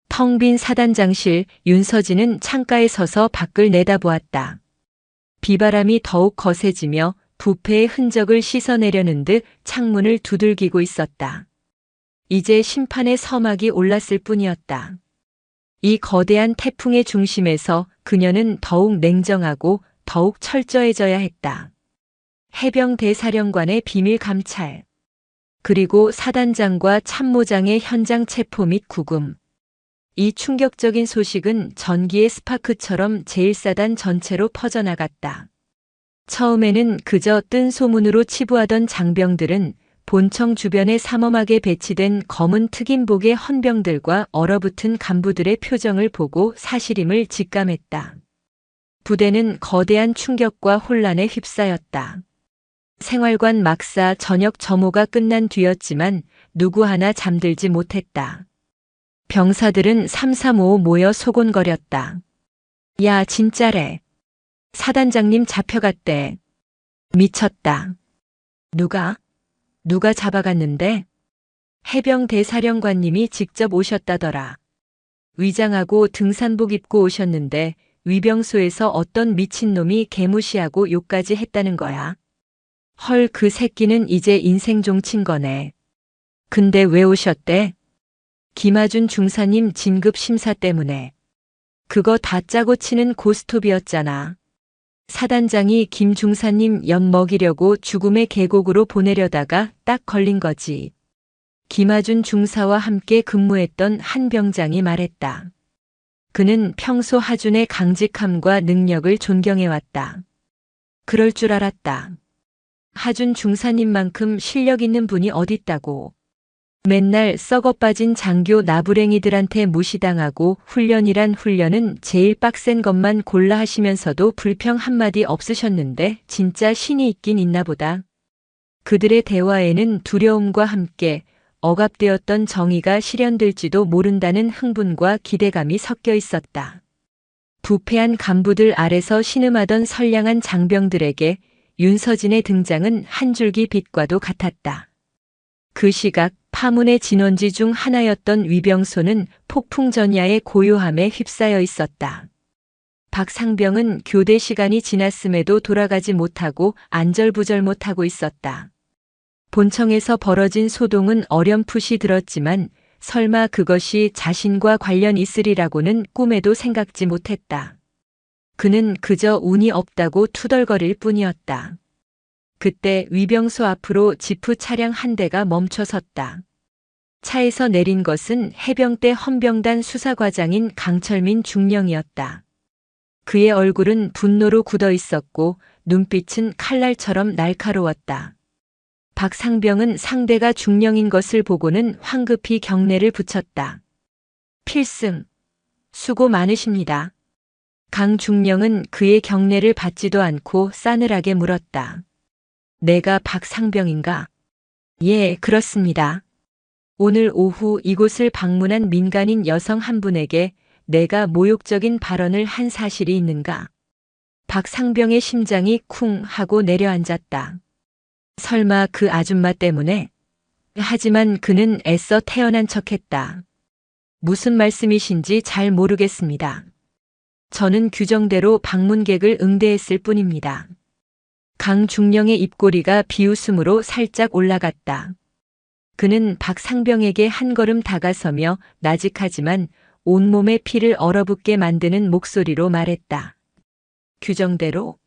텅 빈 사단장실. 윤서진은 창가에 서서 밖을 내다보았다. 비바람이 더욱 거세지며 부패의 흔적을 씻어내려는 듯 창문을 두들기고 있었다. 이제 심판의 서막이 올랐을 뿐이었다. 이 거대한 태풍의 중심에서 그녀는 더욱 냉정하고 더욱 철저해져야 했다. 해병 대사령관의 비밀 감찰, 그리고 사단장과 참모장의 현장 체포 및 구금. 이 충격적인 소식은 전기의 스파크처럼 제1사단 전체로 퍼져나갔다. 처음에는 그저 뜬 소문으로 치부하던 장병들은 본청 주변에 삼엄하게 배치된 검은 특임복의 헌병들과 얼어붙은 간부들의 표정을 보고 사실임을 직감했다. 부대는 거대한 충격과 혼란에 휩싸였다. 생활관 막사 저녁 점호가 끝난 뒤였지만 누구 하나 잠들지 못했다. 병사들은 삼삼오오 모여 소곤거렸다. 야, 진짜래. 사단장님 잡혀갔대. 미쳤다. 누가 잡아갔는데? 해병 대사령관님이 직접 오셨다더라. 위장하고 등산복 입고 오셨는데 위병소에서 어떤 미친놈이 개무시하고 욕까지 했다는 거야. 헐, 그 새끼는 이제 인생 종친 거네. 근데 왜 오셨대? 김아준 중사님 진급 심사 때문에. 그거 다 짜고 치는 고스톱이었잖아. 사단장이 김 중사님 엿 먹이려고 죽음의 계곡으로 보내려다가 딱 걸린 거지. 김아준 중사와 함께 근무했던 한 병장이 말했다. 그는 평소 하준의 강직함과 능력을 존경해왔다. 그럴 줄 알았다. 하준 중사님만큼 실력 있는 분이 어딨다고. 맨날 썩어빠진 장교 나부랭이들한테 무시당하고 훈련이란 훈련은 제일 빡센 것만 골라 하시면서도 불평 한마디 없으셨는데 진짜 신이 있긴 있나 보다. 그들의 대화에는 두려움과 함께 억압되었던 정의가 실현될지도 모른다는 흥분과 기대감이 섞여 있었다. 부패한 간부들 아래서 신음하던 선량한 장병들에게 윤서진의 등장은 한 줄기 빛과도 같았다. 그 시각 파문의 진원지 중 하나였던 위병소는 폭풍전야의 고요함에 휩싸여 있었다. 박상병은 교대 시간이 지났음에도 돌아가지 못하고 안절부절 못하고 있었다. 본청에서 벌어진 소동은 어렴풋이 들었지만 설마 그것이 자신과 관련 있으리라고는 꿈에도 생각지 못했다. 그는 그저 운이 없다고 투덜거릴 뿐이었다. 그때 위병소 앞으로 지프 차량 한 대가 멈춰섰다. 차에서 내린 것은 해병대 헌병단 수사과장인 강철민 중령이었다. 그의 얼굴은 분노로 굳어 있었고 눈빛은 칼날처럼 날카로웠다. 박상병은 상대가 중령인 것을 보고는 황급히 경례를 붙였다. 필승, 수고 많으십니다. 강 중령은 그의 경례를 받지도 않고 싸늘하게 물었다. 내가 박상병인가? 예, 그렇습니다. 오늘 오후 이곳을 방문한 민간인 여성 한 분에게 내가 모욕적인 발언을 한 사실이 있는가? 박상병의 심장이 쿵 하고 내려앉았다. 설마 그 아줌마 때문에? 하지만 그는 애써 태어난 척했다. 무슨 말씀이신지 잘 모르겠습니다. 저는 규정대로 방문객을 응대했을 뿐입니다. 강중령의 입꼬리가 비웃음으로 살짝 올라갔다. 그는 박상병에게 한 걸음 다가서며 나직하지만 온몸의 피를 얼어붙게 만드는 목소리로 말했다. 규정대로?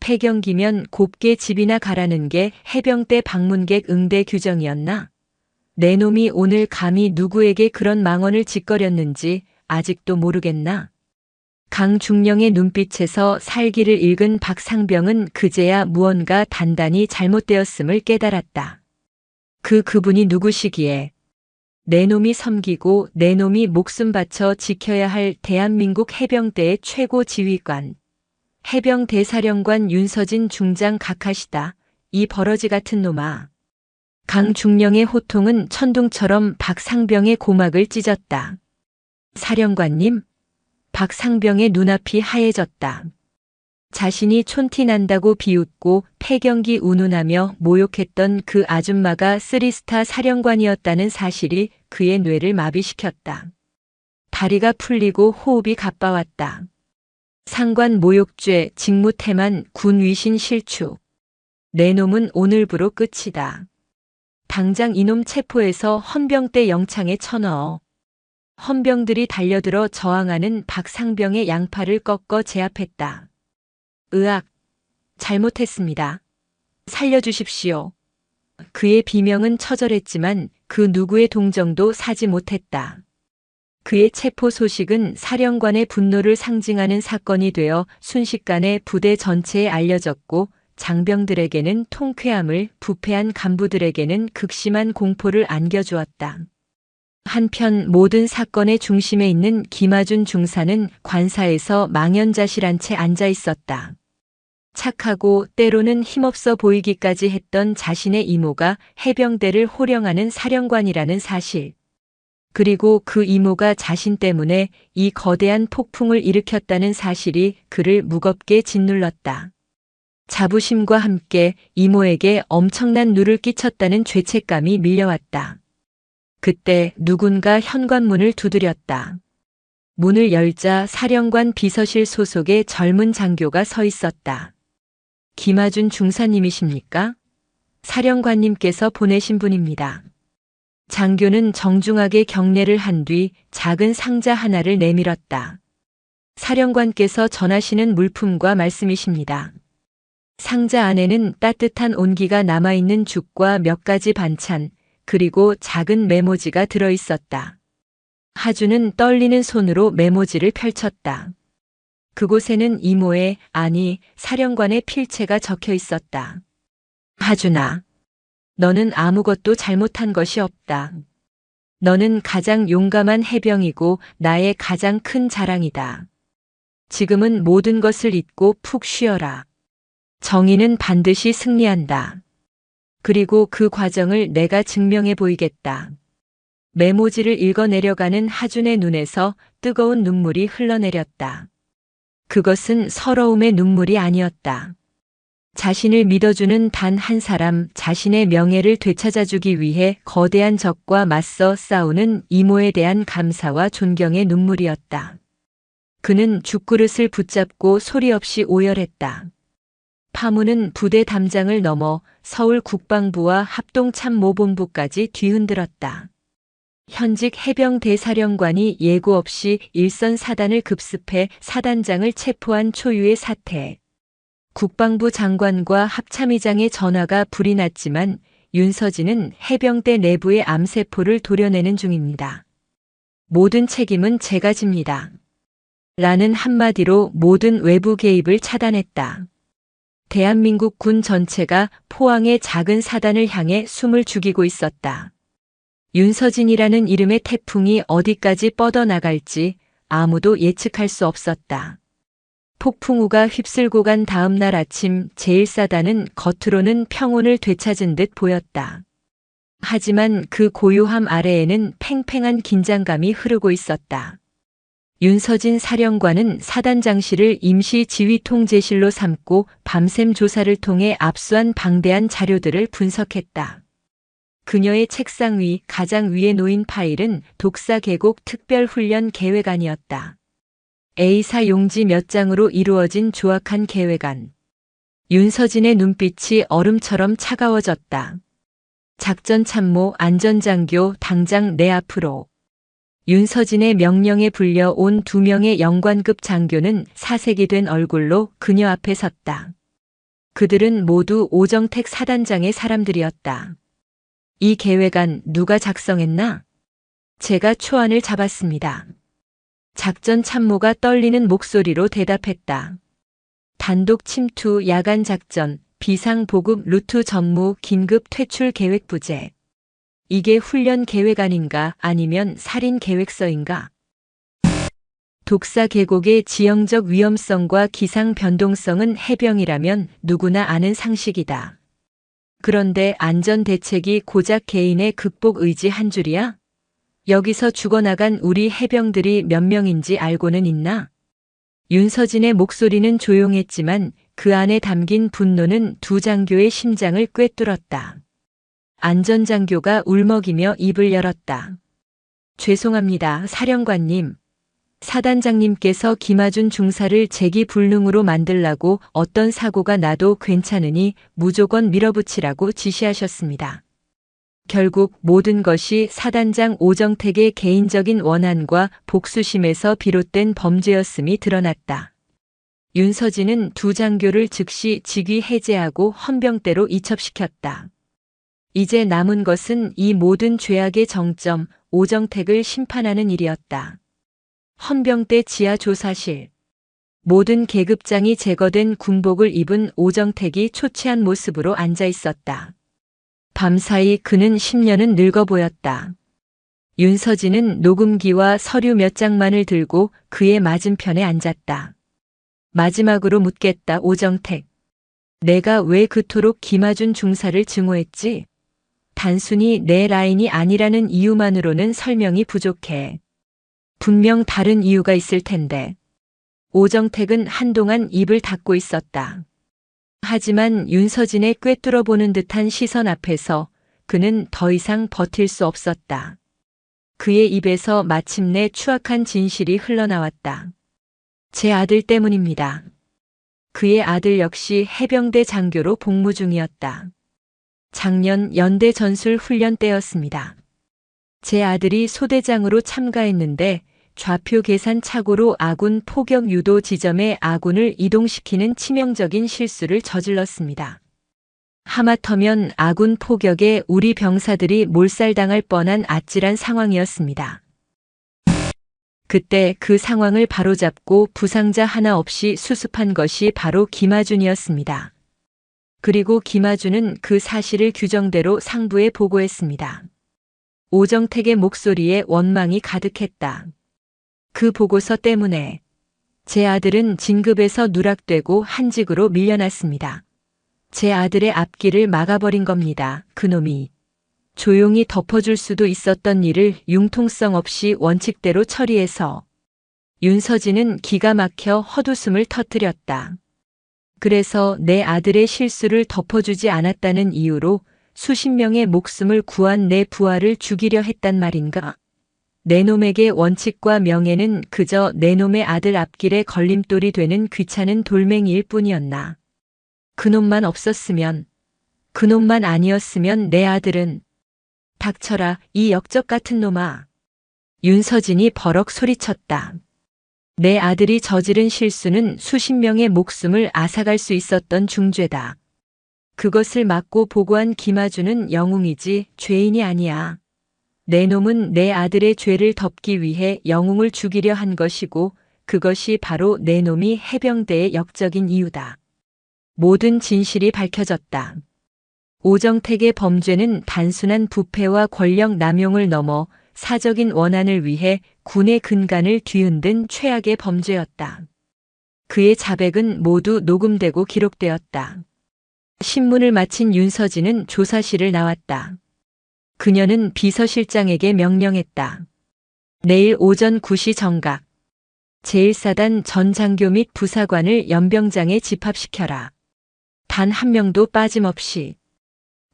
폐경기면 곱게 집이나 가라는 게 해병대 방문객 응대 규정이었나? 내 놈이 오늘 감히 누구에게 그런 망언을 짓거렸는지 아직도 모르겠나? 강중령의 눈빛에서 살기를 읽은 박상병은 그제야 무언가 단단히 잘못되었음을 깨달았다. 그분이 누구시기에 내 놈이 섬기고 내 놈이 목숨 바쳐 지켜야 할 대한민국 해병대의 최고 지휘관, 해병대사령관 윤서진 중장 각하시다. 이 버러지 같은 놈아. 강중령의 호통은 천둥처럼 박상병의 고막을 찢었다. 사령관님? 박상병의 눈앞이 하얘졌다. 자신이 촌티 난다고 비웃고 폐경기 운운하며 모욕했던 그 아줌마가 3스타 사령관이었다는 사실이 그의 뇌를 마비시켰다. 다리가 풀리고 호흡이 가빠왔다. 상관 모욕죄, 직무태만, 군위신 실추. 내 놈은 오늘부로 끝이다. 당장 이놈 체포해서 헌병대 영창에 쳐넣어. 헌병들이 달려들어 저항하는 박상병의 양팔을 꺾어 제압했다. 으악, 잘못했습니다. 살려주십시오. 그의 비명은 처절했지만 그 누구의 동정도 사지 못했다. 그의 체포 소식은 사령관의 분노를 상징하는 사건이 되어 순식간에 부대 전체에 알려졌고 장병들에게는 통쾌함을, 부패한 간부들에게는 극심한 공포를 안겨주었다. 한편 모든 사건의 중심에 있는 김아준 중사는 관사에서 망연자실한 채 앉아 있었다. 착하고 때로는 힘없어 보이기까지 했던 자신의 이모가 해병대를 호령하는 사령관이라는 사실. 그리고 그 이모가 자신 때문에 이 거대한 폭풍을 일으켰다는 사실이 그를 무겁게 짓눌렀다. 자부심과 함께 이모에게 엄청난 누를 끼쳤다는 죄책감이 밀려왔다. 그때 누군가 현관문을 두드렸다. 문을 열자 사령관 비서실 소속의 젊은 장교가 서 있었다. 김아준 중사님이십니까? 사령관님께서 보내신 분입니다. 장교는 정중하게 경례를 한 뒤 작은 상자 하나를 내밀었다. 사령관께서 전하시는 물품과 말씀이십니다. 상자 안에는 따뜻한 온기가 남아있는 죽과 몇 가지 반찬, 그리고 작은 메모지가 들어있었다. 하준은 떨리는 손으로 메모지를 펼쳤다. 그곳에는 이모의, 아니, 사령관의 필체가 적혀 있었다. 하준아, 너는 아무것도 잘못한 것이 없다. 너는 가장 용감한 해병이고 나의 가장 큰 자랑이다. 지금은 모든 것을 잊고 푹 쉬어라. 정의는 반드시 승리한다. 그리고 그 과정을 내가 증명해 보이겠다. 메모지를 읽어내려가는 하준의 눈에서 뜨거운 눈물이 흘러내렸다. 그것은 서러움의 눈물이 아니었다. 자신을 믿어주는 단 한 사람, 자신의 명예를 되찾아주기 위해 거대한 적과 맞서 싸우는 이모에 대한 감사와 존경의 눈물이었다. 그는 죽그릇을 붙잡고 소리 없이 오열했다. 파문은 부대 담장을 넘어 서울 국방부와 합동참모본부까지 뒤흔들었다. 현직 해병대사령관이 예고 없이 일선 사단을 급습해 사단장을 체포한 초유의 사태. 국방부 장관과 합참의장의 전화가 불이 났지만 윤서진은 해병대 내부의 암세포를 도려내는 중입니다. 모든 책임은 제가 집니다. 라는 한마디로 모든 외부 개입을 차단했다. 대한민국 군 전체가 포항의 작은 사단을 향해 숨을 죽이고 있었다. 윤서진이라는 이름의 태풍이 어디까지 뻗어나갈지 아무도 예측할 수 없었다. 폭풍우가 휩쓸고 간 다음 날 아침 제1사단은 겉으로는 평온을 되찾은 듯 보였다. 하지만 그 고요함 아래에는 팽팽한 긴장감이 흐르고 있었다. 윤서진 사령관은 사단장실을 임시 지휘통제실로 삼고 밤샘 조사를 통해 압수한 방대한 자료들을 분석했다. 그녀의 책상 위 가장 위에 놓인 파일은 독사계곡 특별훈련 계획안이었다. A사 용지 몇 장으로 이루어진 조악한 계획안. 윤서진의 눈빛이 얼음처럼 차가워졌다. 작전 참모 안전장교 당장 내 앞으로. 윤서진의 명령에 불려온 2명의 영관급 장교는 사색이 된 얼굴로 그녀 앞에 섰다. 그들은 모두 오정택 사단장의 사람들이었다. 이 계획안 누가 작성했나? 제가 초안을 잡았습니다. 작전 참모가 떨리는 목소리로 대답했다. 단독 침투 야간 작전, 비상 보급 루트 전무 긴급 퇴출 계획 부재. 이게 훈련 계획안인가 아니면 살인 계획서인가? 독사 계곡의 지형적 위험성과 기상 변동성은 해병이라면 누구나 아는 상식이다. 그런데 안전 대책이 고작 개인의 극복 의지 한 줄이야? 여기서 죽어나간 우리 해병들이 몇 명인지 알고는 있나? 윤서진의 목소리는 조용했지만 그 안에 담긴 분노는 두 장교의 심장을 꿰뚫었다. 안전장교가 울먹이며 입을 열었다. 죄송합니다, 사령관님. 사단장님께서 김아준 중사를 재기불능으로 만들라고 어떤 사고가 나도 괜찮으니 무조건 밀어붙이라고 지시하셨습니다. 결국 모든 것이 사단장 오정택의 개인적인 원한과 복수심에서 비롯된 범죄였음이 드러났다. 윤서진은 두 장교를 즉시 직위 해제하고 헌병대로 이첩시켰다. 이제 남은 것은 이 모든 죄악의 정점, 오정택을 심판하는 일이었다. 헌병대 지하 조사실. 모든 계급장이 제거된 군복을 입은 오정택이 초췌한 모습으로 앉아 있었다. 밤사이 그는 10년은 늙어 보였다. 윤서진은 녹음기와 서류 몇 장만을 들고 그의 맞은편에 앉았다. 마지막으로 묻겠다, 오정택. 내가 왜 그토록 김아준 중사를 증오했지? 단순히 내 라인이 아니라는 이유만으로는 설명이 부족해. 분명 다른 이유가 있을 텐데. 오정택은 한동안 입을 닫고 있었다. 하지만 윤서진의 꿰뚫어보는 듯한 시선 앞에서 그는 더 이상 버틸 수 없었다. 그의 입에서 마침내 추악한 진실이 흘러나왔다. 제 아들 때문입니다. 그의 아들 역시 해병대 장교로 복무 중이었다. 작년 연대 전술 훈련 때였습니다. 제 아들이 소대장으로 참가했는데 좌표 계산 착오로 아군 포격 유도 지점에 아군을 이동시키는 치명적인 실수를 저질렀습니다. 하마터면 아군 포격에 우리 병사들이 몰살당할 뻔한 아찔한 상황이었습니다. 그때 그 상황을 바로잡고 부상자 하나 없이 수습한 것이 바로 김아준이었습니다. 그리고 김아준은 그 사실을 규정대로 상부에 보고했습니다. 오정택의 목소리에 원망이 가득했다. 그 보고서 때문에 제 아들은 진급에서 누락되고 한직으로 밀려났습니다. 제 아들의 앞길을 막아버린 겁니다. 그놈이. 조용히 덮어줄 수도 있었던 일을 융통성 없이 원칙대로 처리해서. 윤서진은 기가 막혀 헛웃음을 터뜨렸다. 그래서 내 아들의 실수를 덮어주지 않았다는 이유로 수십 명의 목숨을 구한 내 부하를 죽이려 했단 말인가? 내 놈에게 원칙과 명예는 그저 내 놈의 아들 앞길에 걸림돌이 되는 귀찮은 돌멩이일 뿐이었나? 그놈만 없었으면, 그놈만 아니었으면 내 아들은 닥쳐라, 이 역적 같은 놈아. 윤서진이 버럭 소리쳤다. 내 아들이 저지른 실수는 수십 명의 목숨을 앗아갈 수 있었던 중죄다. 그것을 막고 보고한 김아준은 영웅이지 죄인이 아니야. 내 놈은 내 아들의 죄를 덮기 위해 영웅을 죽이려 한 것이고 그것이 바로 내 놈이 해병대의 역적인 이유다. 모든 진실이 밝혀졌다. 오정택의 범죄는 단순한 부패와 권력 남용을 넘어 사적인 원한을 위해 군의 근간을 뒤흔든 최악의 범죄였다. 그의 자백은 모두 녹음되고 기록되었다. 신문을 마친 윤서진은 조사실을 나왔다. 그녀는 비서실장에게 명령했다. 내일 오전 9시 정각. 제1사단 전 장교 및 부사관을 연병장에 집합시켜라. 단 한 명도 빠짐없이.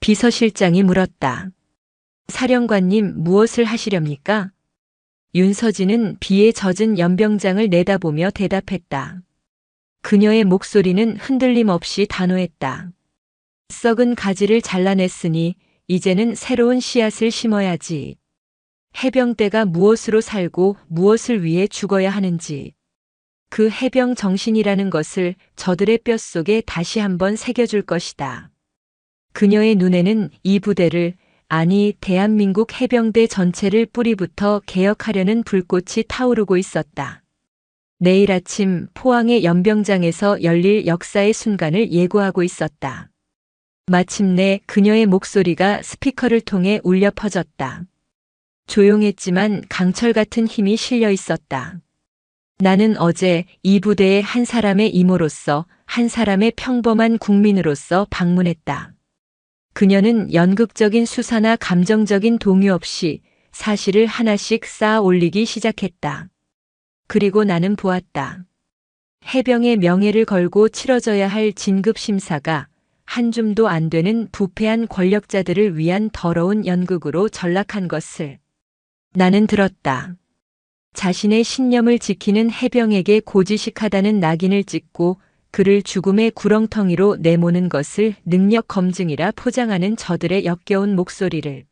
비서실장이 물었다. 사령관님 무엇을 하시렵니까? 윤서진은 비에 젖은 연병장을 내다보며 대답했다. 그녀의 목소리는 흔들림 없이 단호했다. 썩은 가지를 잘라냈으니 이제는 새로운 씨앗을 심어야지. 해병대가 무엇으로 살고 무엇을 위해 죽어야 하는지. 그 해병 정신이라는 것을 저들의 뼛속에 다시 한번 새겨줄 것이다. 그녀의 눈에는 이 부대를, 아니 대한민국 해병대 전체를 뿌리부터 개혁하려는 불꽃이 타오르고 있었다. 내일 아침 포항의 연병장에서 열릴 역사의 순간을 예고하고 있었다. 마침내 그녀의 목소리가 스피커를 통해 울려 퍼졌다. 조용했지만 강철 같은 힘이 실려 있었다. 나는 어제 이 부대의 한 사람의 이모로서, 한 사람의 평범한 국민으로서 방문했다. 그녀는 연극적인 수사나 감정적인 동요 없이 사실을 하나씩 쌓아 올리기 시작했다. 그리고 나는 보았다. 해병의 명예를 걸고 치러져야 할 진급 심사가 한 줌도 안 되는 부패한 권력자들을 위한 더러운 연극으로 전락한 것을. 나는 들었다. 자신의 신념을 지키는 해병에게 고지식하다는 낙인을 찍고 그를 죽음의 구렁텅이로 내모는 것을 능력 검증이라 포장하는 저들의 역겨운 목소리를.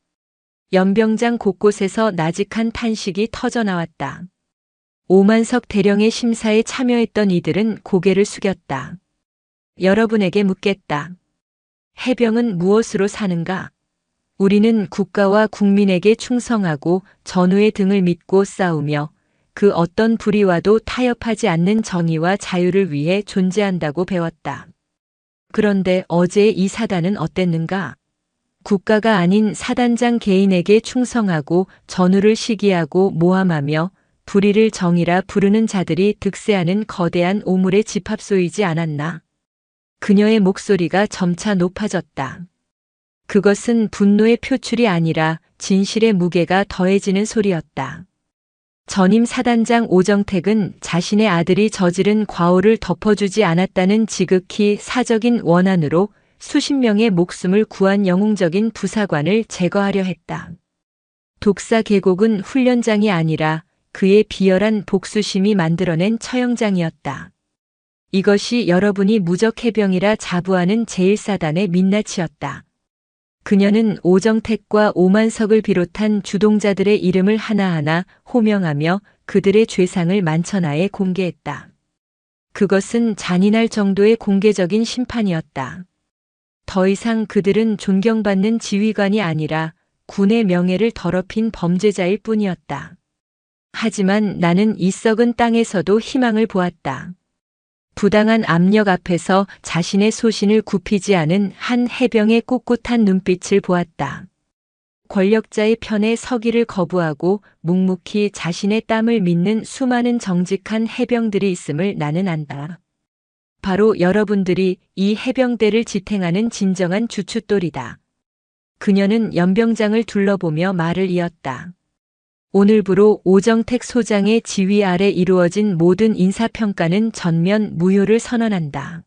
연병장 곳곳에서 나직한 탄식이 터져나왔다. 오만석 대령의 심사에 참여했던 이들은 고개를 숙였다. 여러분에게 묻겠다. 해병은 무엇으로 사는가? 우리는 국가와 국민에게 충성하고 전우의 등을 믿고 싸우며 그 어떤 불의와도 타협하지 않는 정의와 자유를 위해 존재한다고 배웠다. 그런데 어제 이 사단은 어땠는가? 국가가 아닌 사단장 개인에게 충성하고 전우를 시기하고 모함하며 불의를 정의라 부르는 자들이 득세하는 거대한 오물의 집합소이지 않았나? 그녀의 목소리가 점차 높아졌다. 그것은 분노의 표출이 아니라 진실의 무게가 더해지는 소리였다. 전임 사단장 오정택은 자신의 아들이 저지른 과오를 덮어주지 않았다는 지극히 사적인 원한으로 수십 명의 목숨을 구한 영웅적인 부사관을 제거하려 했다. 독사 계곡은 훈련장이 아니라 그의 비열한 복수심이 만들어낸 처형장이었다. 이것이 여러분이 무적해병이라 자부하는 제1사단의 민낯이었다. 그녀는 오정택과 오만석을 비롯한 주동자들의 이름을 하나하나 호명하며 그들의 죄상을 만천하에 공개했다. 그것은 잔인할 정도의 공개적인 심판이었다. 더 이상 그들은 존경받는 지휘관이 아니라 군의 명예를 더럽힌 범죄자일 뿐이었다. 하지만 나는 이 썩은 땅에서도 희망을 보았다. 부당한 압력 앞에서 자신의 소신을 굽히지 않은 한 해병의 꼿꼿한 눈빛을 보았다. 권력자의 편에 서기를 거부하고 묵묵히 자신의 땀을 믿는 수많은 정직한 해병들이 있음을 나는 안다. 바로 여러분들이 이 해병대를 지탱하는 진정한 주춧돌이다. 그녀는 연병장을 둘러보며 말을 이었다. 오늘부로 오정택 소장의 지휘 아래 이루어진 모든 인사평가는 전면 무효를 선언한다.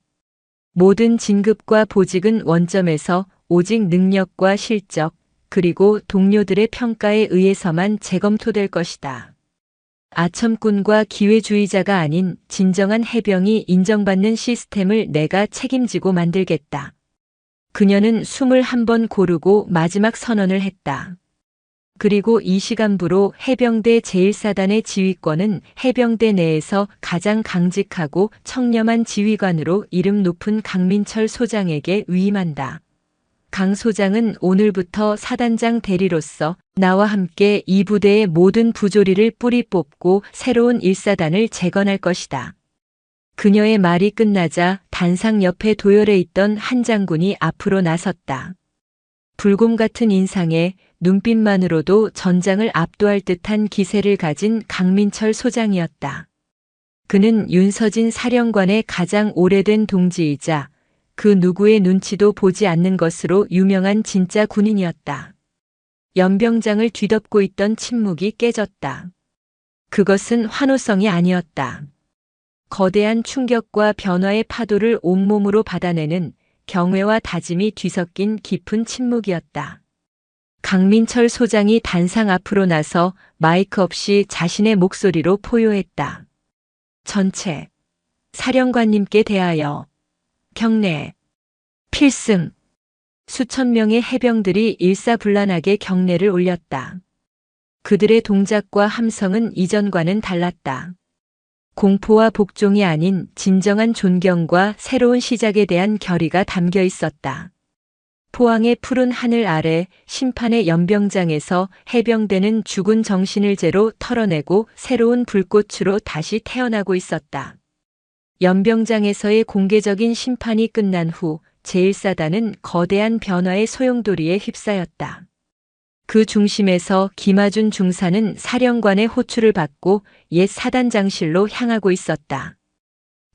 모든 진급과 보직은 원점에서 오직 능력과 실적, 그리고 동료들의 평가에 의해서만 재검토될 것이다. 아첨꾼과 기회주의자가 아닌 진정한 해병이 인정받는 시스템을 내가 책임지고 만들겠다. 그녀는 숨을 한 번 고르고 마지막 선언을 했다. 그리고 이 시간부로 해병대 제1사단의 지휘권은 해병대 내에서 가장 강직하고 청렴한 지휘관으로 이름 높은 강민철 소장에게 위임한다. 강 소장은 오늘부터 사단장 대리로서 나와 함께 이 부대의 모든 부조리를 뿌리 뽑고 새로운 1사단을 재건할 것이다. 그녀의 말이 끝나자 단상 옆에 도열해 있던 한 장군이 앞으로 나섰다. 불곰 같은 인상에 눈빛만으로도 전장을 압도할 듯한 기세를 가진 강민철 소장이었다. 그는 윤서진 사령관의 가장 오래된 동지이자 그 누구의 눈치도 보지 않는 것으로 유명한 진짜 군인이었다. 연병장을 뒤덮고 있던 침묵이 깨졌다. 그것은 환호성이 아니었다. 거대한 충격과 변화의 파도를 온몸으로 받아내는 경외와 다짐이 뒤섞인 깊은 침묵이었다. 강민철 소장이 단상 앞으로 나서 마이크 없이 자신의 목소리로 포효했다. 전체 사령관님께 대하여 경례 필승. 수천 명의 해병들이 일사불란하게 경례를 올렸다. 그들의 동작과 함성은 이전과는 달랐다. 공포와 복종이 아닌 진정한 존경과 새로운 시작에 대한 결의가 담겨 있었다. 포항의 푸른 하늘 아래 심판의 연병장에서 해병대는 죽은 정신을 제로 털어내고 새로운 불꽃으로 다시 태어나고 있었다. 연병장에서의 공개적인 심판이 끝난 후 제1사단은 거대한 변화의 소용돌이에 휩싸였다. 그 중심에서 김하준 중사는 사령관의 호출을 받고 옛 사단장실로 향하고 있었다.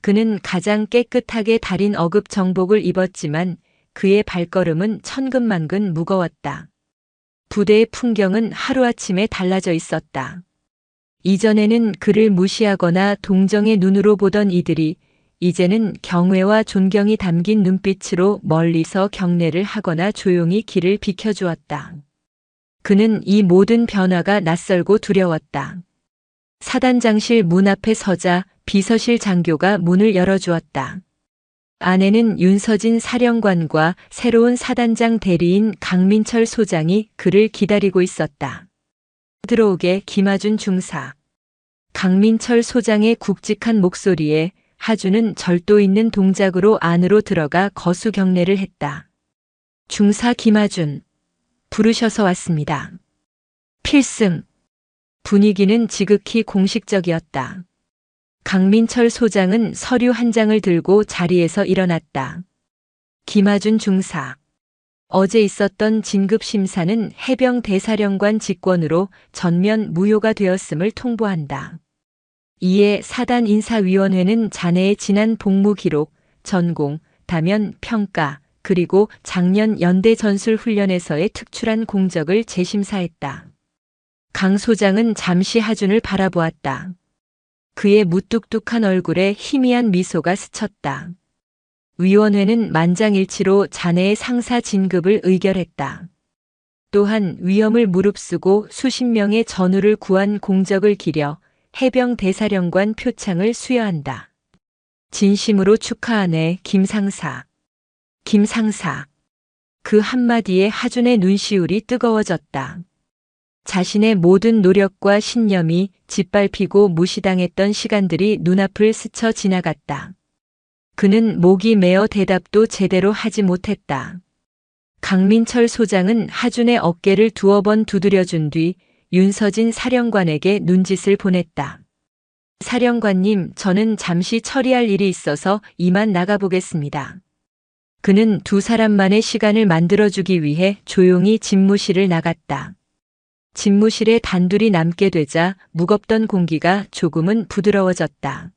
그는 가장 깨끗하게 달인 어급 정복을 입었지만 그의 발걸음은 천근만근 무거웠다. 부대의 풍경은 하루아침에 달라져 있었다. 이전에는 그를 무시하거나 동정의 눈으로 보던 이들이 이제는 경외와 존경이 담긴 눈빛으로 멀리서 경례를 하거나 조용히 길을 비켜주었다. 그는 이 모든 변화가 낯설고 두려웠다. 사단장실 문 앞에 서자 비서실 장교가 문을 열어주었다. 안에는 윤서진 사령관과 새로운 사단장 대리인 강민철 소장이 그를 기다리고 있었다. 들어오게 김하준 중사. 강민철 소장의 굵직한 목소리에 하준은 절도 있는 동작으로 안으로 들어가 거수 경례를 했다. 중사 김하준. 부르셔서 왔습니다. 필승. 분위기는 지극히 공식적이었다. 강민철 소장은 서류 한 장을 들고 자리에서 일어났다. 김하준 중사. 어제 있었던 진급 심사는 해병 대사령관 직권으로 전면 무효가 되었음을 통보한다. 이에 사단 인사위원회는 자네의 지난 복무 기록, 전공, 다면 평가, 그리고 작년 연대 전술 훈련에서의 특출한 공적을 재심사했다. 강 소장은 잠시 하준을 바라보았다. 그의 무뚝뚝한 얼굴에 희미한 미소가 스쳤다. 위원회는 만장일치로 자네의 상사 진급을 의결했다. 또한 위험을 무릅쓰고 수십 명의 전우를 구한 공적을 기려 해병 대사령관 표창을 수여한다. 진심으로 축하하네, 김상사. 김상사. 그 한마디에 하준의 눈시울이 뜨거워졌다. 자신의 모든 노력과 신념이 짓밟히고 무시당했던 시간들이 눈앞을 스쳐 지나갔다. 그는 목이 메어 대답도 제대로 하지 못했다. 강민철 소장은 하준의 어깨를 두어 번 두드려준 뒤 윤서진 사령관에게 눈짓을 보냈다. 사령관님, 저는 잠시 처리할 일이 있어서 이만 나가보겠습니다. 그는 두 사람만의 시간을 만들어주기 위해 조용히 집무실을 나갔다. 집무실에 단둘이 남게 되자 무겁던 공기가 조금은 부드러워졌다.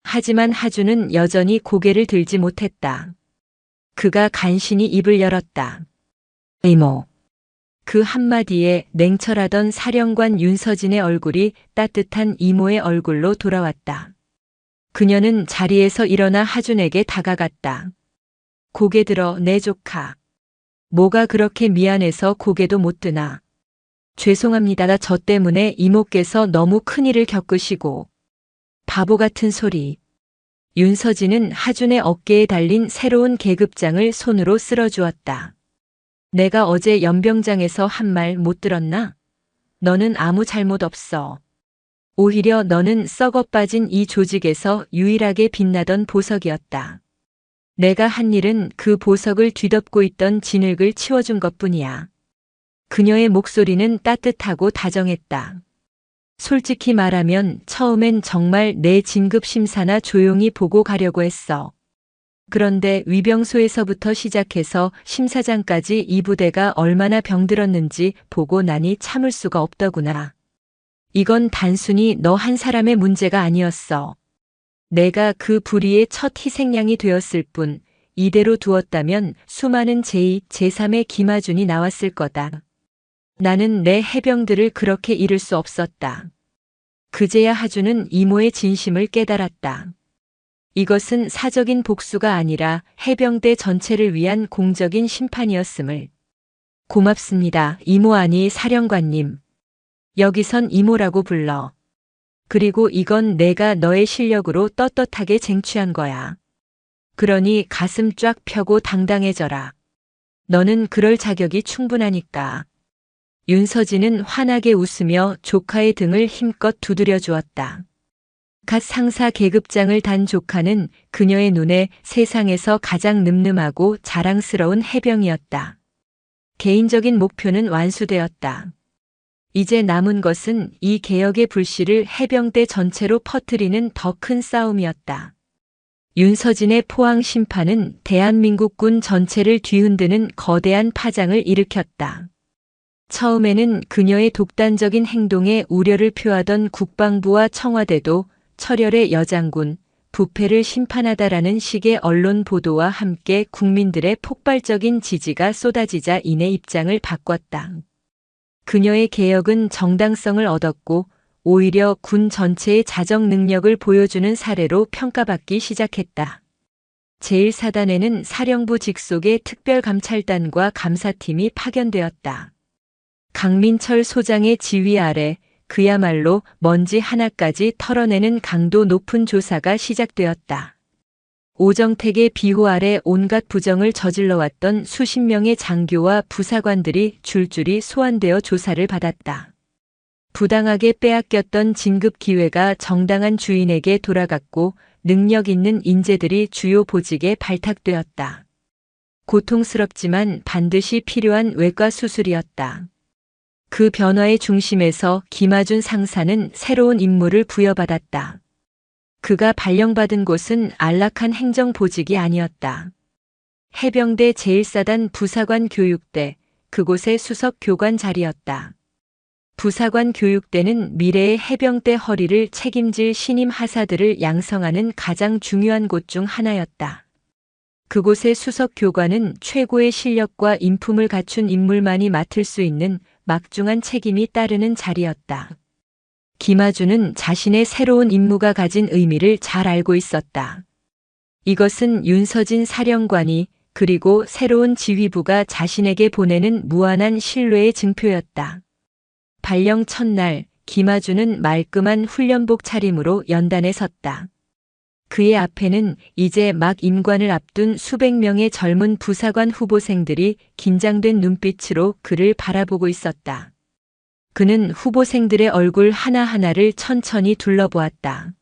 하지만 하준은 여전히 고개를 들지 못했다. 그가 간신히 입을 열었다. 이모. 그 한마디에 냉철하던 사령관 윤서진의 얼굴이 따뜻한 이모의 얼굴로 돌아왔다. 그녀는 자리에서 일어나 하준에게 다가갔다. 고개 들어, 내 조카. 뭐가 그렇게 미안해서 고개도 못 드나. 죄송합니다. 저 때문에 이모께서 너무 큰일을 겪으시고. 바보 같은 소리. 윤서진은 하준의 어깨에 달린 새로운 계급장을 손으로 쓸어주었다. 내가 어제 연병장에서 한 말 못 들었나? 너는 아무 잘못 없어. 오히려 너는 썩어 빠진 이 조직에서 유일하게 빛나던 보석이었다. 내가 한 일은 그 보석을 뒤덮고 있던 진흙을 치워준 것뿐이야. 그녀의 목소리는 따뜻하고 다정했다. 솔직히 말하면 처음엔 정말 내 진급 심사나 조용히 보고 가려고 했어. 그런데 위병소에서부터 시작해서 심사장까지 이 부대가 얼마나 병들었는지 보고 나니 참을 수가 없더구나. 이건 단순히 너 한 사람의 문제가 아니었어. 내가 그 불의의 첫 희생양이 되었을 뿐, 이대로 두었다면 수많은 제2, 제3의 김하준이 나왔을 거다. 나는 내 해병들을 그렇게 잃을 수 없었다. 그제야 하준은 이모의 진심을 깨달았다. 이것은 사적인 복수가 아니라 해병대 전체를 위한 공적인 심판이었음을. 고맙습니다. 이모 아니 사령관님. 여기선 이모라고 불러. 그리고 이건 내가 너의 실력으로 떳떳하게 쟁취한 거야. 그러니 가슴 쫙 펴고 당당해져라. 너는 그럴 자격이 충분하니까. 윤서진은 환하게 웃으며 조카의 등을 힘껏 두드려 주었다. 갓 상사 계급장을 단 조카는 그녀의 눈에 세상에서 가장 늠름하고 자랑스러운 해병이었다. 개인적인 목표는 완수되었다. 이제 남은 것은 이 개혁의 불씨를 해병대 전체로 퍼뜨리는 더 큰 싸움이었다. 윤서진의 포항 심판은 대한민국군 전체를 뒤흔드는 거대한 파장을 일으켰다. 처음에는 그녀의 독단적인 행동에 우려를 표하던 국방부와 청와대도 철혈의 여장군, 부패를 심판하다라는 식의 언론 보도와 함께 국민들의 폭발적인 지지가 쏟아지자 이내 입장을 바꿨다. 그녀의 개혁은 정당성을 얻었고 오히려 군 전체의 자정 능력을 보여주는 사례로 평가받기 시작했다. 제1사단에는 사령부 직속의 특별감찰단과 감사팀이 파견되었다. 강민철 소장의 지휘 아래 그야말로 먼지 하나까지 털어내는 강도 높은 조사가 시작되었다. 오정택의 비호 아래 온갖 부정을 저질러왔던 수십 명의 장교와 부사관들이 줄줄이 소환되어 조사를 받았다. 부당하게 빼앗겼던 진급 기회가 정당한 주인에게 돌아갔고 능력 있는 인재들이 주요 보직에 발탁되었다. 고통스럽지만 반드시 필요한 외과 수술이었다. 그 변화의 중심에서 김아준 상사는 새로운 임무를 부여받았다. 그가 발령받은 곳은 안락한 행정보직이 아니었다. 해병대 제1사단 부사관 교육대, 그곳의 수석 교관 자리였다. 부사관 교육대는 미래의 해병대 허리를 책임질 신임 하사들을 양성하는 가장 중요한 곳 중 하나였다. 그곳의 수석 교관은 최고의 실력과 인품을 갖춘 인물만이 맡을 수 있는 막중한 책임이 따르는 자리였다. 김아준은 자신의 새로운 임무가 가진 의미를 잘 알고 있었다. 이것은 윤서진 사령관이 그리고 새로운 지휘부가 자신에게 보내는 무한한 신뢰의 증표였다. 발령 첫날 김아준은 말끔한 훈련복 차림으로 연단에 섰다. 그의 앞에는 이제 막 임관을 앞둔 수백 명의 젊은 부사관 후보생들이 긴장된 눈빛으로 그를 바라보고 있었다. 그는 후보생들의 얼굴 하나하나를 천천히 둘러보았다.